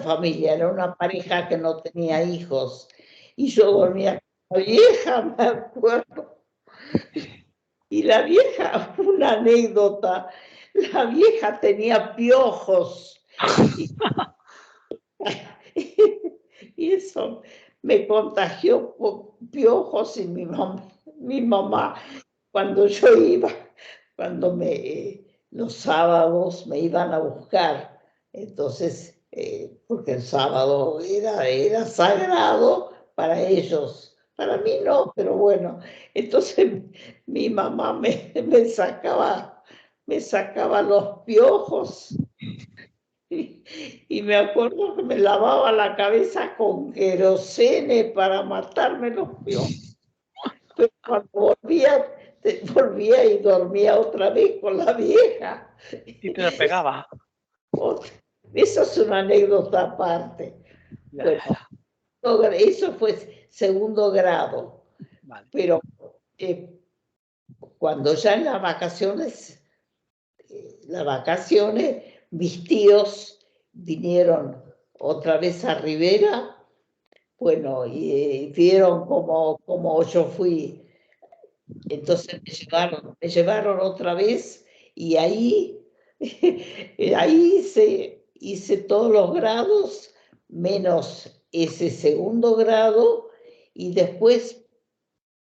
familia. Era una pareja que no tenía hijos y yo dormía con la vieja, me acuerdo. Y la vieja, una anécdota, la vieja tenía piojos. Y eso me contagió por piojos y mi mamá, cuando yo iba, los sábados me iban a buscar, entonces, porque el sábado era sagrado para ellos, para mí no, pero bueno, entonces mi mamá me sacaba los piojos. Y me acuerdo que me lavaba la cabeza con querosene para matarme los piojos. Pero cuando volvía y dormía otra vez con la vieja. Y te lo pegaba. Esa es una anécdota aparte. Bueno, eso fue segundo grado. Vale. Pero cuando ya en las vacaciones, mis tíos vinieron otra vez a Rivera, bueno, y vieron cómo yo fui. Entonces me llevaron otra vez y ahí hice todos los grados, menos ese segundo grado, y después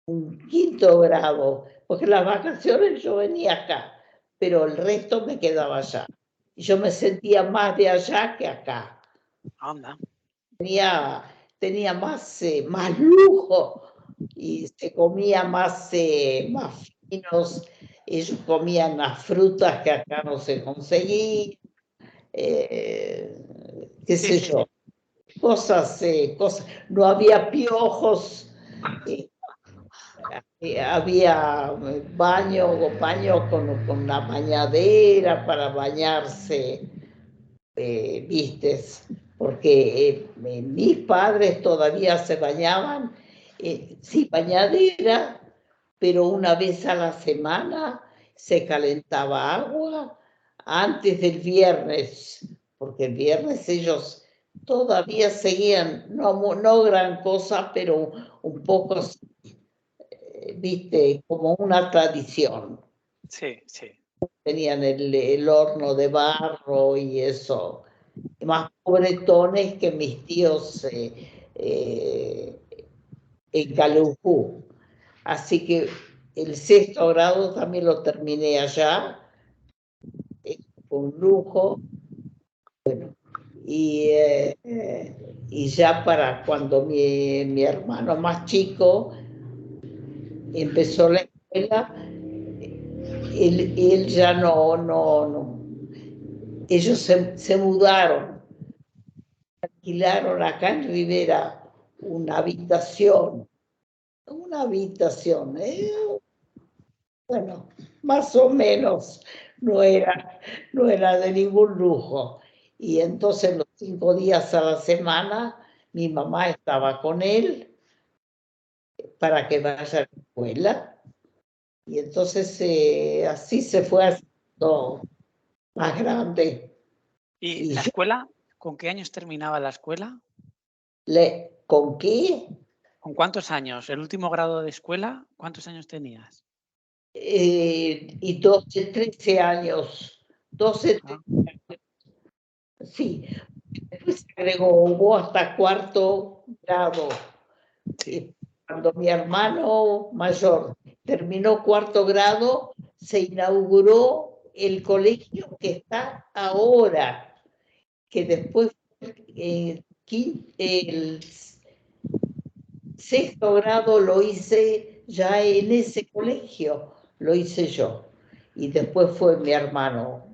un quinto grado, porque las vacaciones yo venía acá, pero el resto me quedaba allá. Y yo me sentía más de allá que acá. Anda. Tenía más lujo y se comía más finos. Ellos comían las frutas que acá no se conseguían, qué sé yo, cosas, no había piojos. Había baño con la bañadera para bañarse, vistes, porque mis padres todavía se bañaban, sí, bañadera, pero una vez a la semana se calentaba agua antes del viernes, porque el viernes ellos todavía seguían, no gran cosa, pero un poco, viste, como una tradición. Sí, sí. Tenían el horno de barro y eso. Más pobretones que mis tíos en Caleucú. Así que el sexto grado también lo terminé allá, con un lujo. Bueno, y ya para cuando mi hermano más chico empezó la escuela, él ya no. Ellos se mudaron, alquilaron acá en Rivera una habitación, bueno, más o menos no era de ningún lujo. Y entonces los 5 días a la semana mi mamá estaba con él para que vaya a la escuela. Y entonces así se fue haciendo más grande. ¿Y la escuela? ¿Con qué años terminaba la escuela? ¿Con qué? ¿Con cuántos años? ¿El último grado de escuela? ¿Cuántos años tenías? Y 12, 13 años. 12, 13 años. Sí. Después hubo hasta cuarto grado. Sí. Cuando mi hermano mayor terminó cuarto grado, se inauguró el colegio que está ahora, que después el sexto grado lo hice ya en ese colegio, lo hice yo. Y después fue mi hermano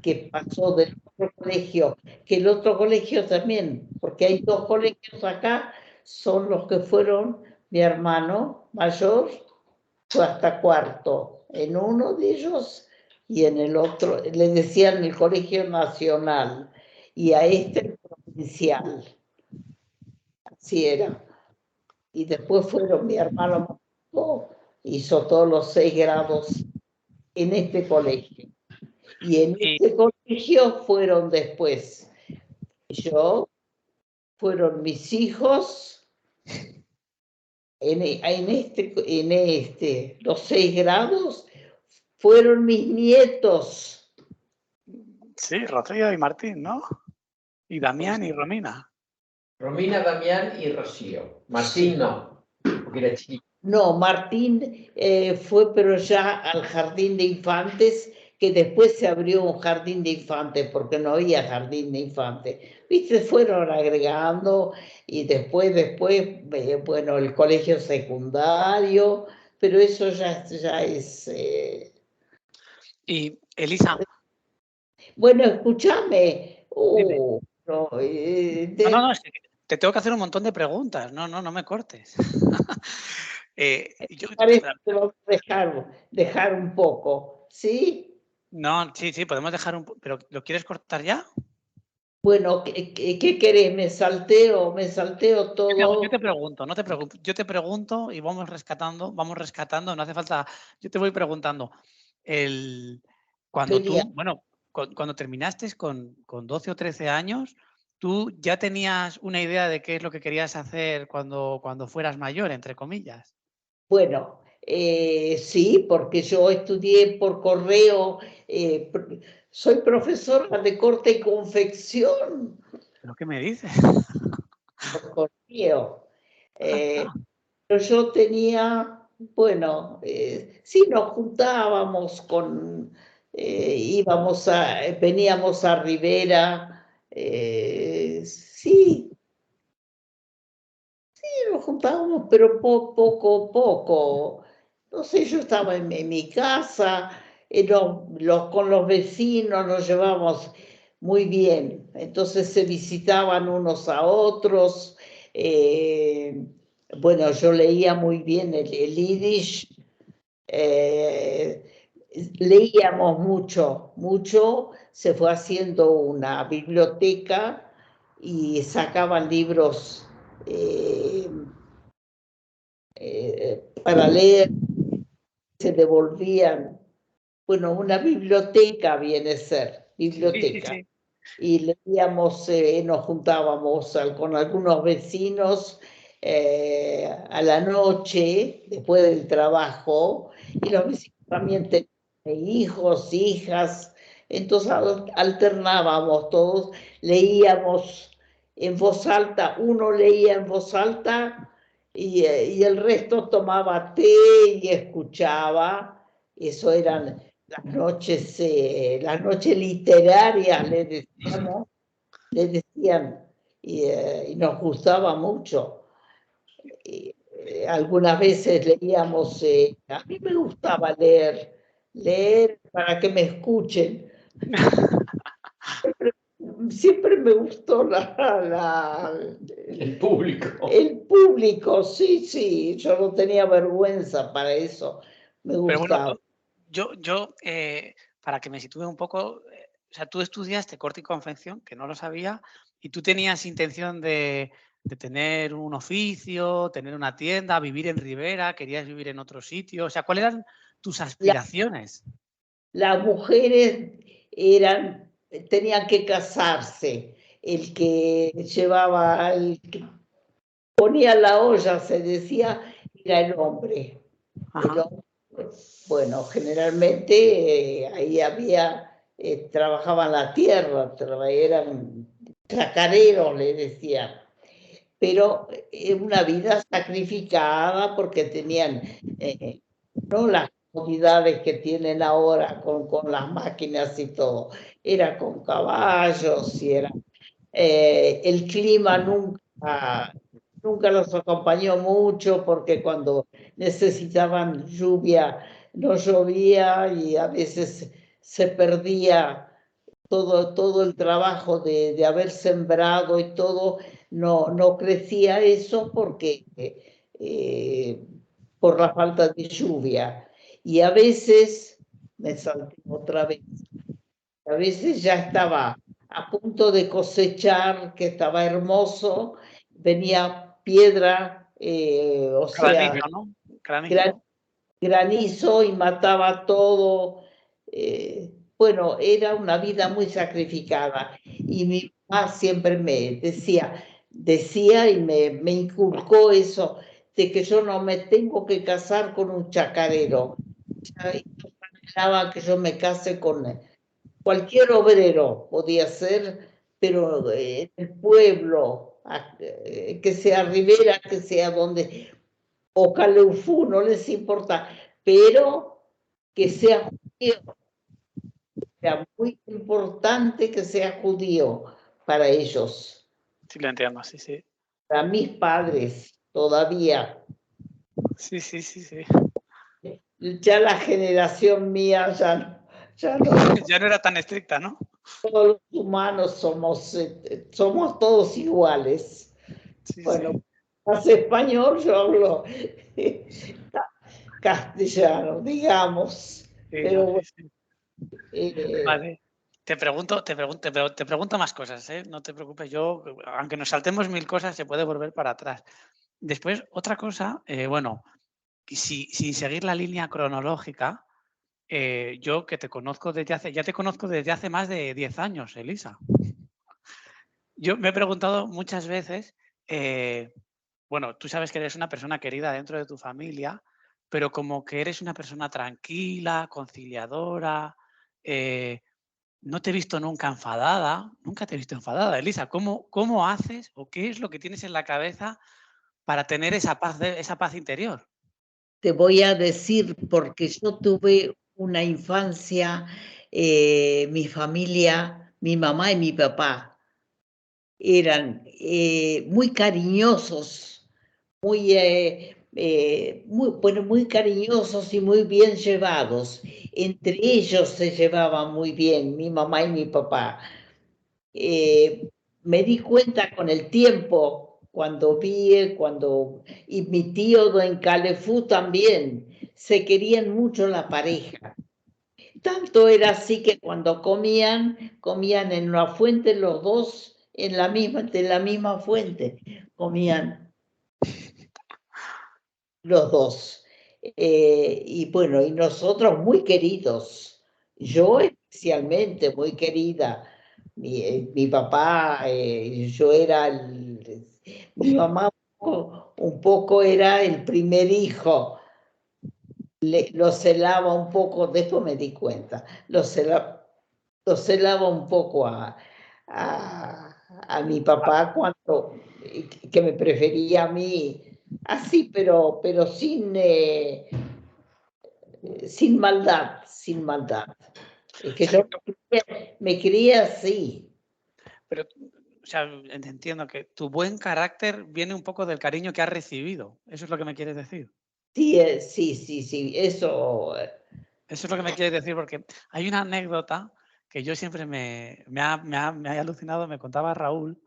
que pasó del otro colegio, que el otro colegio también, porque hay 2 colegios acá, son los que fueron mi hermano mayor, fue hasta cuarto en uno de ellos y en el otro, le decían el Colegio Nacional y a este el provincial. Así era. Y después fueron mi hermano mayor, hizo todos los 6 grados en este colegio. Y en este colegio fueron después fueron mis hijos, los 6 grados, fueron mis nietos. Sí, Rocío y Martín, ¿no? ¿Y Damián y Romina? Romina, Damián y Rocío. Martín no, porque era chiquito. No, Martín fue pero ya al jardín de infantes, que después se abrió un jardín de infantes, porque no había jardín de infantes. Viste, fueron agregando y después, bueno, el colegio secundario, pero eso ya es... Y Elisa. Bueno, escúchame. Dime. No, No, es que te tengo que hacer un montón de preguntas. No me cortes. Parece que vamos a dejar un poco, ¿sí? No, sí, podemos dejar un... ¿Pero lo quieres cortar ya? Bueno, ¿qué querés? ¿Me salteo todo? Yo te pregunto, no te preocupes. Yo te pregunto y vamos rescatando, no hace falta... Yo te voy preguntando. Cuando tú, bueno, cuando terminaste con 12 o 13 años, ¿tú ya tenías una idea de qué es lo que querías hacer cuando fueras mayor, entre comillas? Bueno, sí, porque yo estudié por correo, soy profesora de corte y confección ¿Pero qué me dices? por correo. Pero yo tenía, bueno, sí nos juntábamos veníamos a Rivera, sí, nos juntábamos, pero poco. No sé, yo estaba en mi casa, con los vecinos nos llevamos muy bien. Entonces se visitaban unos a otros. Bueno, yo leía muy bien el yiddish. Leíamos mucho. Se fue haciendo una biblioteca y sacaban libros para leer, se devolvían. Bueno, una biblioteca viene a ser, biblioteca. Sí. Y leíamos, nos juntábamos con algunos vecinos a la noche, después del trabajo, y los vecinos también tenían hijos, hijas, entonces alternábamos todos, leíamos en voz alta, uno leía en voz alta y el resto tomaba té y escuchaba. Eso eran las noches literarias, le decían, y nos gustaba mucho. Algunas veces leíamos, a mí me gustaba leer para que me escuchen. Siempre me gustó el público. El público, sí, yo no tenía vergüenza para eso, me gustaba. Pero bueno, yo para que me sitúe un poco, o sea, tú estudiaste corte y confección, que no lo sabía, y tú tenías intención de tener un oficio, tener una tienda, vivir en Rivera, querías vivir en otro sitio, o sea, ¿cuáles eran tus aspiraciones? Las mujeres tenían que casarse, el que ponía la olla, se decía, era el hombre. Bueno, generalmente ahí trabajaban la tierra, eran chacareros, le decían. Pero una vida sacrificada porque tenían no las comodidades que tienen ahora con las máquinas y todo. Era con caballos y era... el clima nunca los acompañó mucho porque cuando necesitaban lluvia no llovía y a veces se perdía todo el trabajo de haber sembrado y todo, no crecía eso porque por la falta de lluvia. Y a veces, me salté otra vez, a veces ya estaba a punto de cosechar, que estaba hermoso, venía piedra, o sea, Granizo, ¿no? Granizo. granizo y mataba todo. Bueno, era una vida muy sacrificada. Y mi mamá siempre me decía y me inculcó eso, de que yo no me tengo que casar con un chacarero. Pensaba que yo me case con cualquier obrero, podía ser, pero el pueblo, que sea Rivera, que sea donde, o Calefú, no les importa, pero que sea judío, sea muy importante que sea judío para ellos, Sí, lo entiendo, sí, sí. para mis padres todavía. Sí, sí, sí, sí. Ya la generación mía ya no, Ya no era tan estricta, ¿no? todos los humanos somos todos iguales. Sí, Bueno, sí. más español, yo hablo castellano, digamos, Sí, no, pero sí, bueno, sí. eh, Vale. Te pregunto más cosas, ¿eh? No te preocupes, yo, aunque nos saltemos 1000 cosas, se puede volver para atrás. Después, otra cosa, bueno, sin seguir la línea cronológica, yo que te conozco ya te conozco desde hace más de 10 años, Elisa. Yo me he preguntado muchas veces, bueno, tú sabes que eres una persona querida dentro de tu familia, pero como que eres una persona tranquila, conciliadora, eh, no te he visto nunca enfadada, nunca te he visto enfadada, Elisa. ¿Cómo haces o qué es lo que tienes en la cabeza para tener esa paz interior? te voy a decir, porque yo tuve una infancia, mi familia, mi mamá y mi papá eran muy cariñosos, bueno, muy cariñosos y muy bien llevados. Entre ellos se llevaban muy bien, mi mamá y mi papá. Me di cuenta con el tiempo, y mi tío en Calefú también, se querían mucho la pareja. Tanto era así que cuando comían en una fuente los dos, de la misma fuente, comían los dos. Y bueno, y nosotros muy queridos, yo especialmente muy querida. Mi papá, mi mamá un poco era el primer hijo, lo celaba un poco, después me di cuenta, lo celaba un poco a mi papá cuando, que me prefería a mí, así, pero sin maldad, sin maldad. Es O que sea, que yo me crié así. pero, o sea, entiendo que tu buen carácter viene un poco del cariño que has recibido. ¿Eso es lo que me quieres decir? Sí, sí, sí, sí, eso. Eso es lo que me quieres decir, porque hay una anécdota que yo siempre me ha alucinado, me contaba Raúl,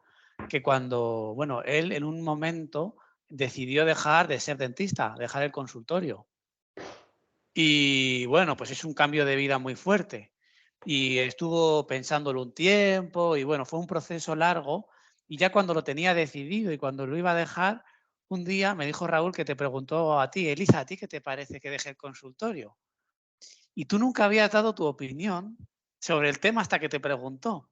que cuando, bueno, él en un momento decidió dejar de ser dentista, dejar el consultorio. Y bueno, pues es un cambio de vida muy fuerte. Y estuvo pensándolo un tiempo y bueno, fue un proceso largo. Y ya cuando lo tenía decidido y cuando lo iba a dejar, un día me dijo Raúl que te preguntó a ti, Elisa, ¿a ti qué te parece que deje el consultorio? Y tú nunca habías dado tu opinión sobre el tema hasta que te preguntó.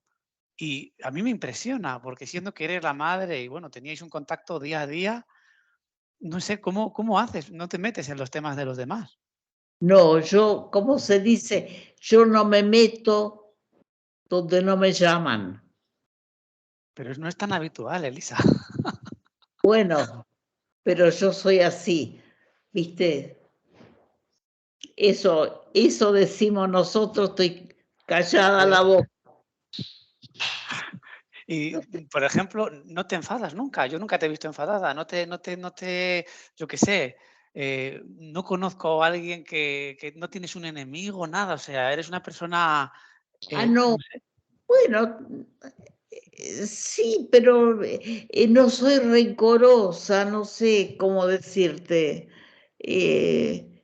Y a mí me impresiona, porque siendo que eres la madre y bueno, teníais un contacto día a día, no sé cómo haces, no te metes en los temas de los demás. No, yo, ¿cómo se dice? Yo no me meto donde no me llaman. Pero no es tan habitual, Elisa. Bueno, pero yo soy así, ¿viste? Eso decimos nosotros, estoy callada la boca. Y, por ejemplo, no te enfadas nunca. Yo nunca te he visto enfadada. Yo qué sé, no conozco a alguien que no tienes un enemigo, nada. O sea, eres una persona, Ah, no, no sé. bueno, sí, pero no soy rencorosa, no sé cómo decirte.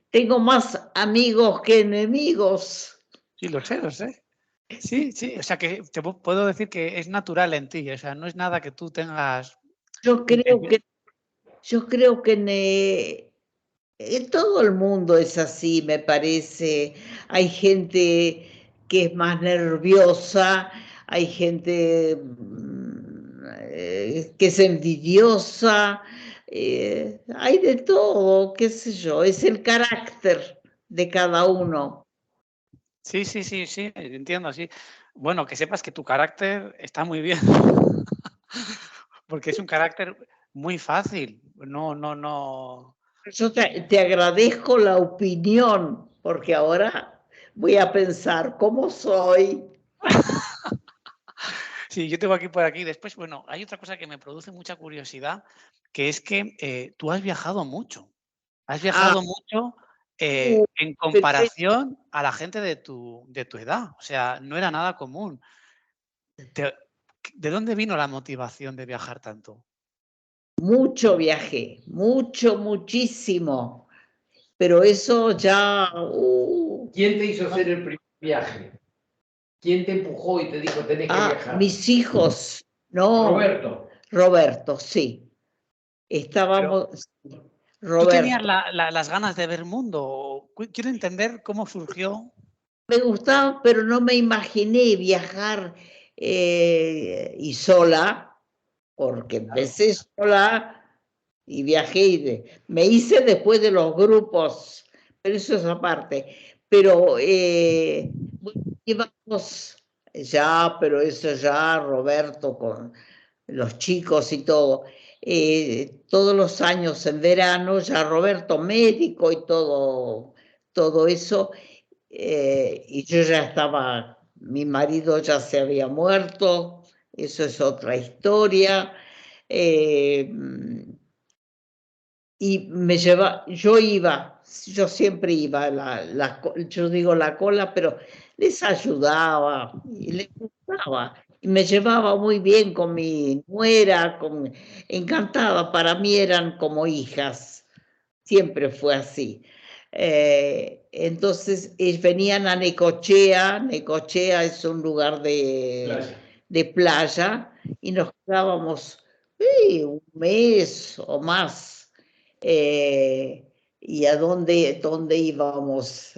Tengo más amigos que enemigos. Sí, lo sé, lo sé. Sí, sí. O sea, que puedo decir que es natural en ti. O sea, no es nada que tú tengas. Yo en- creo en- que, yo creo que todo el mundo es así, me parece. Hay gente que es más nerviosa, hay gente que es envidiosa, hay de todo, qué sé yo, es el carácter de cada uno. Sí, sí, sí, sí, entiendo, sí. Bueno, que sepas que tu carácter está muy bien. Porque es un carácter muy fácil. No. Yo te agradezco la opinión, porque ahora voy a pensar cómo soy. Sí, yo tengo aquí por aquí. Después, bueno, hay otra cosa que me produce mucha curiosidad, que es que tú has viajado mucho. Has Ah, viajado mucho uh, en pero comparación a la gente de tu edad. O sea, no era nada común. Te- ¿De dónde vino la motivación de viajar tanto? mucho viajé, muchísimo. Pero eso ya... ¿Quién te hizo hacer el primer viaje? ¿Quién te empujó y te dijo tenés que viajar? mis hijos, no, Roberto. Roberto, sí. Pero, Estábamos, ¿tú tenías Roberto. las ganas de ver mundo? Quiero entender cómo surgió. Me gustaba, pero no me imaginé viajar y sola, porque empecé sola y viajé me hice después de los grupos, pero eso es aparte. Pero bueno, íbamos ya, pero eso ya, Roberto, con los chicos y todo. Todos los años en verano, ya Roberto médico y todo eso, y yo ya estaba, mi marido ya se había muerto, eso es otra historia. eh, y yo siempre iba, yo digo la cola, pero les ayudaba y les gustaba. Y me llevaba muy bien con mi nuera, encantada, para mí eran como hijas, siempre fue así. Entonces venían a Necochea. Necochea es un lugar de playa, y nos quedábamos un mes o más. ¿Y a dónde íbamos?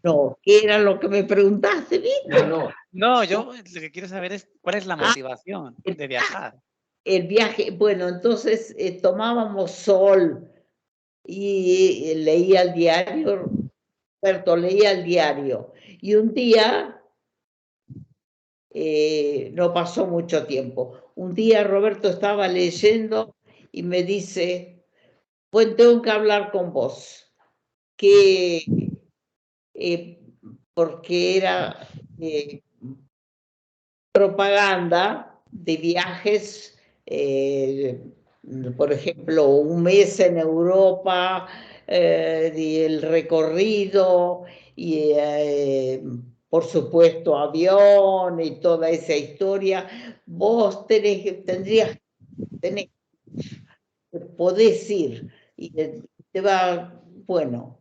No, ¿qué era lo que me preguntaste, Víctor? No. No, yo lo que quiero saber es cuál es la Ah, motivación de viajar. el viaje, bueno, entonces tomábamos sol y leía el diario, Roberto leía el diario, y un día, no pasó mucho tiempo, un día Roberto estaba leyendo y me dice, pues tengo que hablar con vos, que, porque era propaganda de viajes, por ejemplo, un mes en Europa, y el recorrido, y por supuesto avión y toda esa historia. Vos podés ir y te va, bueno,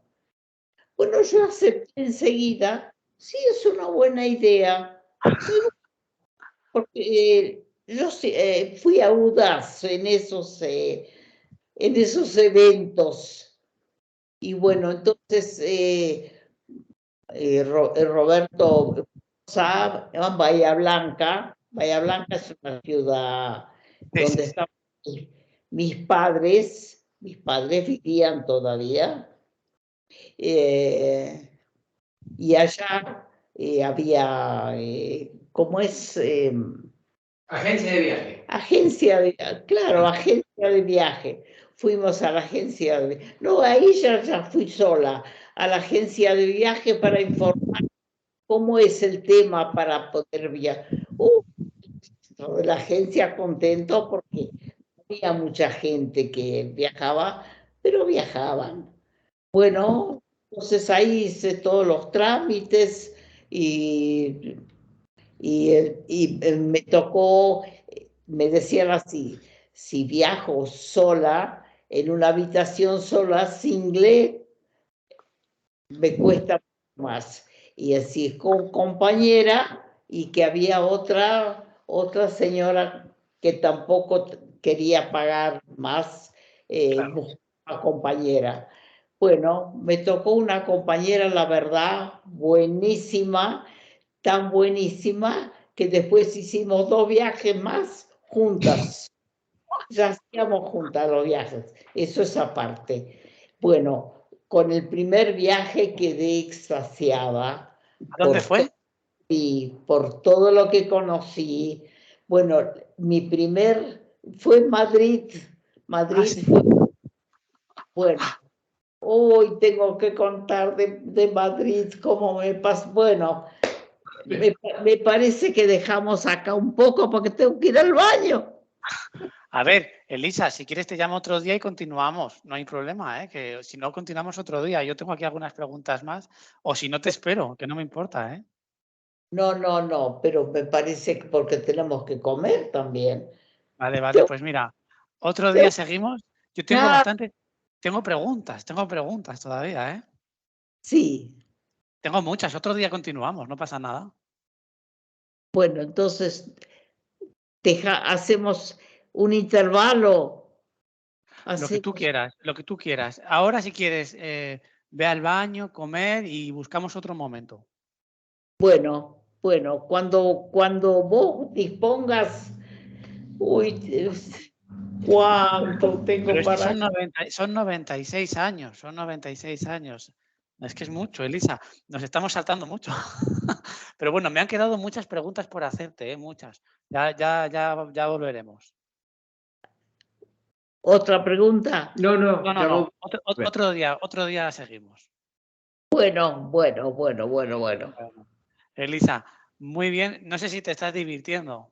yo acepté enseguida, sí, es una buena idea, porque yo fui audaz en esos eventos. Y bueno, entonces Roberto sabe, en Bahía Blanca es una ciudad Sí, sí, donde sí. estaban mis padres vivían todavía, eh, y allá había, ¿cómo es? Agencia de viaje. Agencia de viaje. Fuimos a la agencia no, ahí ya fui sola, a la agencia de viaje para informar cómo es el tema para poder viajar. La agencia contento porque había mucha gente que viajaba, pero viajaban. Bueno, entonces ahí hice todos los trámites y me tocó, me decían así, si viajo sola, en una habitación sola, single, me cuesta más. Y así con compañera, y que había otra señora que tampoco quería pagar más, Claro. buscaba compañera. Bueno, me tocó una compañera, la verdad, buenísima, tan buenísima que después hicimos 2 viajes más juntas. Ya hacíamos juntas los viajes, eso es aparte. Bueno, con el primer viaje quedé extasiada, ¿A dónde fue? Y por todo lo que conocí. Bueno, mi primer fue en Madrid. Madrid sí. fue, bueno, hoy tengo que contar de Madrid cómo me pasó. Bueno, me parece que dejamos acá un poco porque tengo que ir al baño. A ver, Elisa, si quieres te llamo otro día y continuamos. No hay problema, ¿eh? Que si no, continuamos otro día. Yo tengo aquí algunas preguntas más. O si no, te espero, que no me importa, ¿eh? No, pero me parece que porque tenemos que comer también. Vale, Tengo- pues mira, otro día tengo seguimos. Yo nada. tengo preguntas todavía, ¿eh? Sí, Tengo muchas, otro día continuamos, no pasa nada. bueno, entonces hacemos un intervalo. Lo que tú Hacemos, quieras, lo que tú quieras. Ahora si quieres, ve al baño, comer y buscamos otro momento. bueno, cuando vos dispongas, uy, cuánto Pero tengo es que para... son 96 años, son 96 años. Es que es mucho, Elisa, nos estamos saltando mucho. Pero bueno, me han quedado muchas preguntas por hacerte, muchas. Ya volveremos. ¿Otra pregunta? No. Bueno, Otro día seguimos. Bueno. Bueno, Elisa, muy bien. No sé si te estás divirtiendo.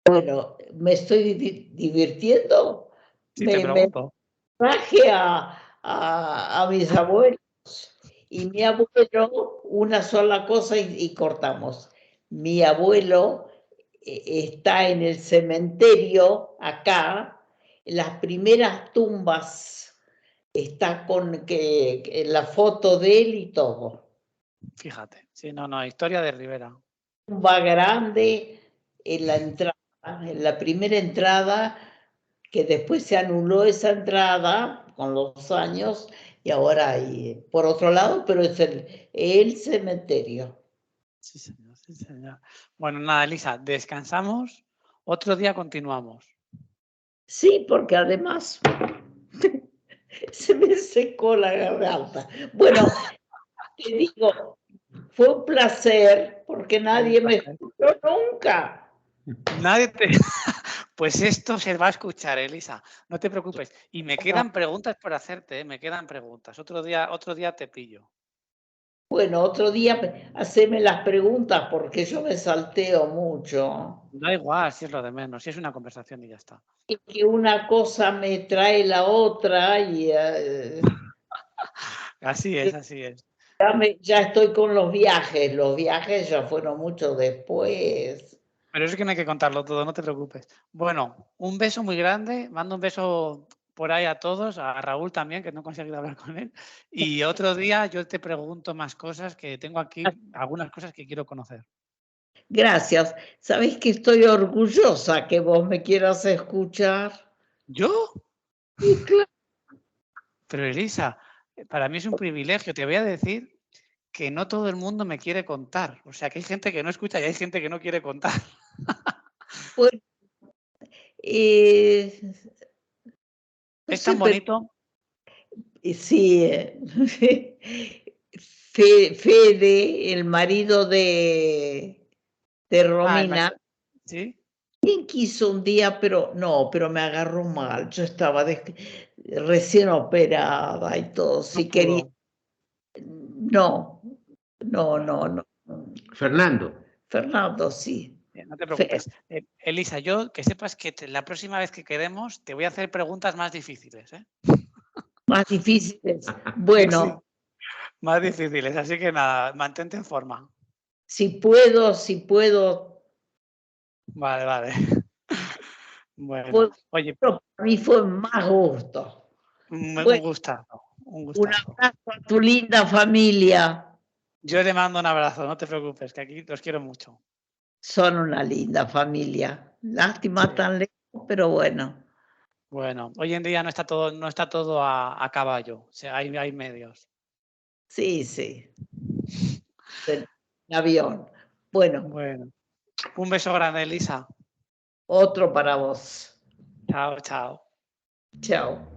Bueno, me estoy divirtiendo. Sí, te Me pregunto. traje a mis abuelos y mi abuelo, una sola cosa y cortamos. Mi abuelo está en el cementerio acá, en las primeras tumbas, está con la foto de él y todo. Fíjate. Sí, no, historia de Rivera. Tumba grande en la entrada, en la primera entrada, que después se anuló esa entrada con los años y ahora hay por otro lado, pero es el cementerio. Sí, señor, sí, señor. Bueno, nada, Elisa, descansamos. Otro día continuamos. Sí, porque además se me secó la garganta. Bueno, te digo, fue un placer porque Un nadie me placer. escuchó nunca. Nadie te... Pues esto se va a escuchar, Elisa. No te preocupes. Y me quedan preguntas por hacerte, ¿eh? Me quedan preguntas. Otro día te pillo. Bueno, otro día haceme las preguntas porque yo me salteo mucho. Da igual, si es lo de menos. Si es una conversación y ya está. Y que una cosa me trae la otra y Así es, así es. ya estoy con los viajes ya fueron mucho después. Pero es que no hay que contarlo todo, no te preocupes. Bueno, un beso muy grande. Mando un beso por ahí a todos, a Raúl también, que no he conseguido hablar con él. Y otro día yo te pregunto más cosas, que tengo aquí algunas cosas que quiero conocer. Gracias. Sabés que estoy orgullosa que vos me quieras escuchar. ¿Yo? Y claro, Pero Elisa, para mí es un privilegio. Te voy a decir que no todo el mundo me quiere contar. O sea, que hay gente que no escucha y hay gente que no quiere contar. bueno, eh, no Es tan sé, pero bonito. sí, Fede, el marido de Ah, Romina, ¿sí? ¿quién quiso un día? Pero no, pero me agarró mal. Yo estaba recién operada y todo. No Si quería, pudo. no, no. Fernando. Fernando, sí. No te preocupes. Elisa, yo que sepas que la próxima vez que quedemos te voy a hacer preguntas más difíciles, ¿eh? Más difíciles. Sí, Bueno, más difíciles. Así que nada, mantente en forma. si puedo. Vale. Bueno, Fue, oye, para mí fue más gusto. un Bueno, gustazo, un un gustazo. abrazo a tu linda familia. Yo le mando un abrazo, no te preocupes, que aquí los quiero mucho. Son una linda familia. Lástima Sí. tan lejos, pero bueno. Bueno, hoy en día no está todo a caballo, o sea, hay medios. Sí. En avión. Bueno, Bueno, un beso grande, Elisa. otro para vos. Chao. Chao.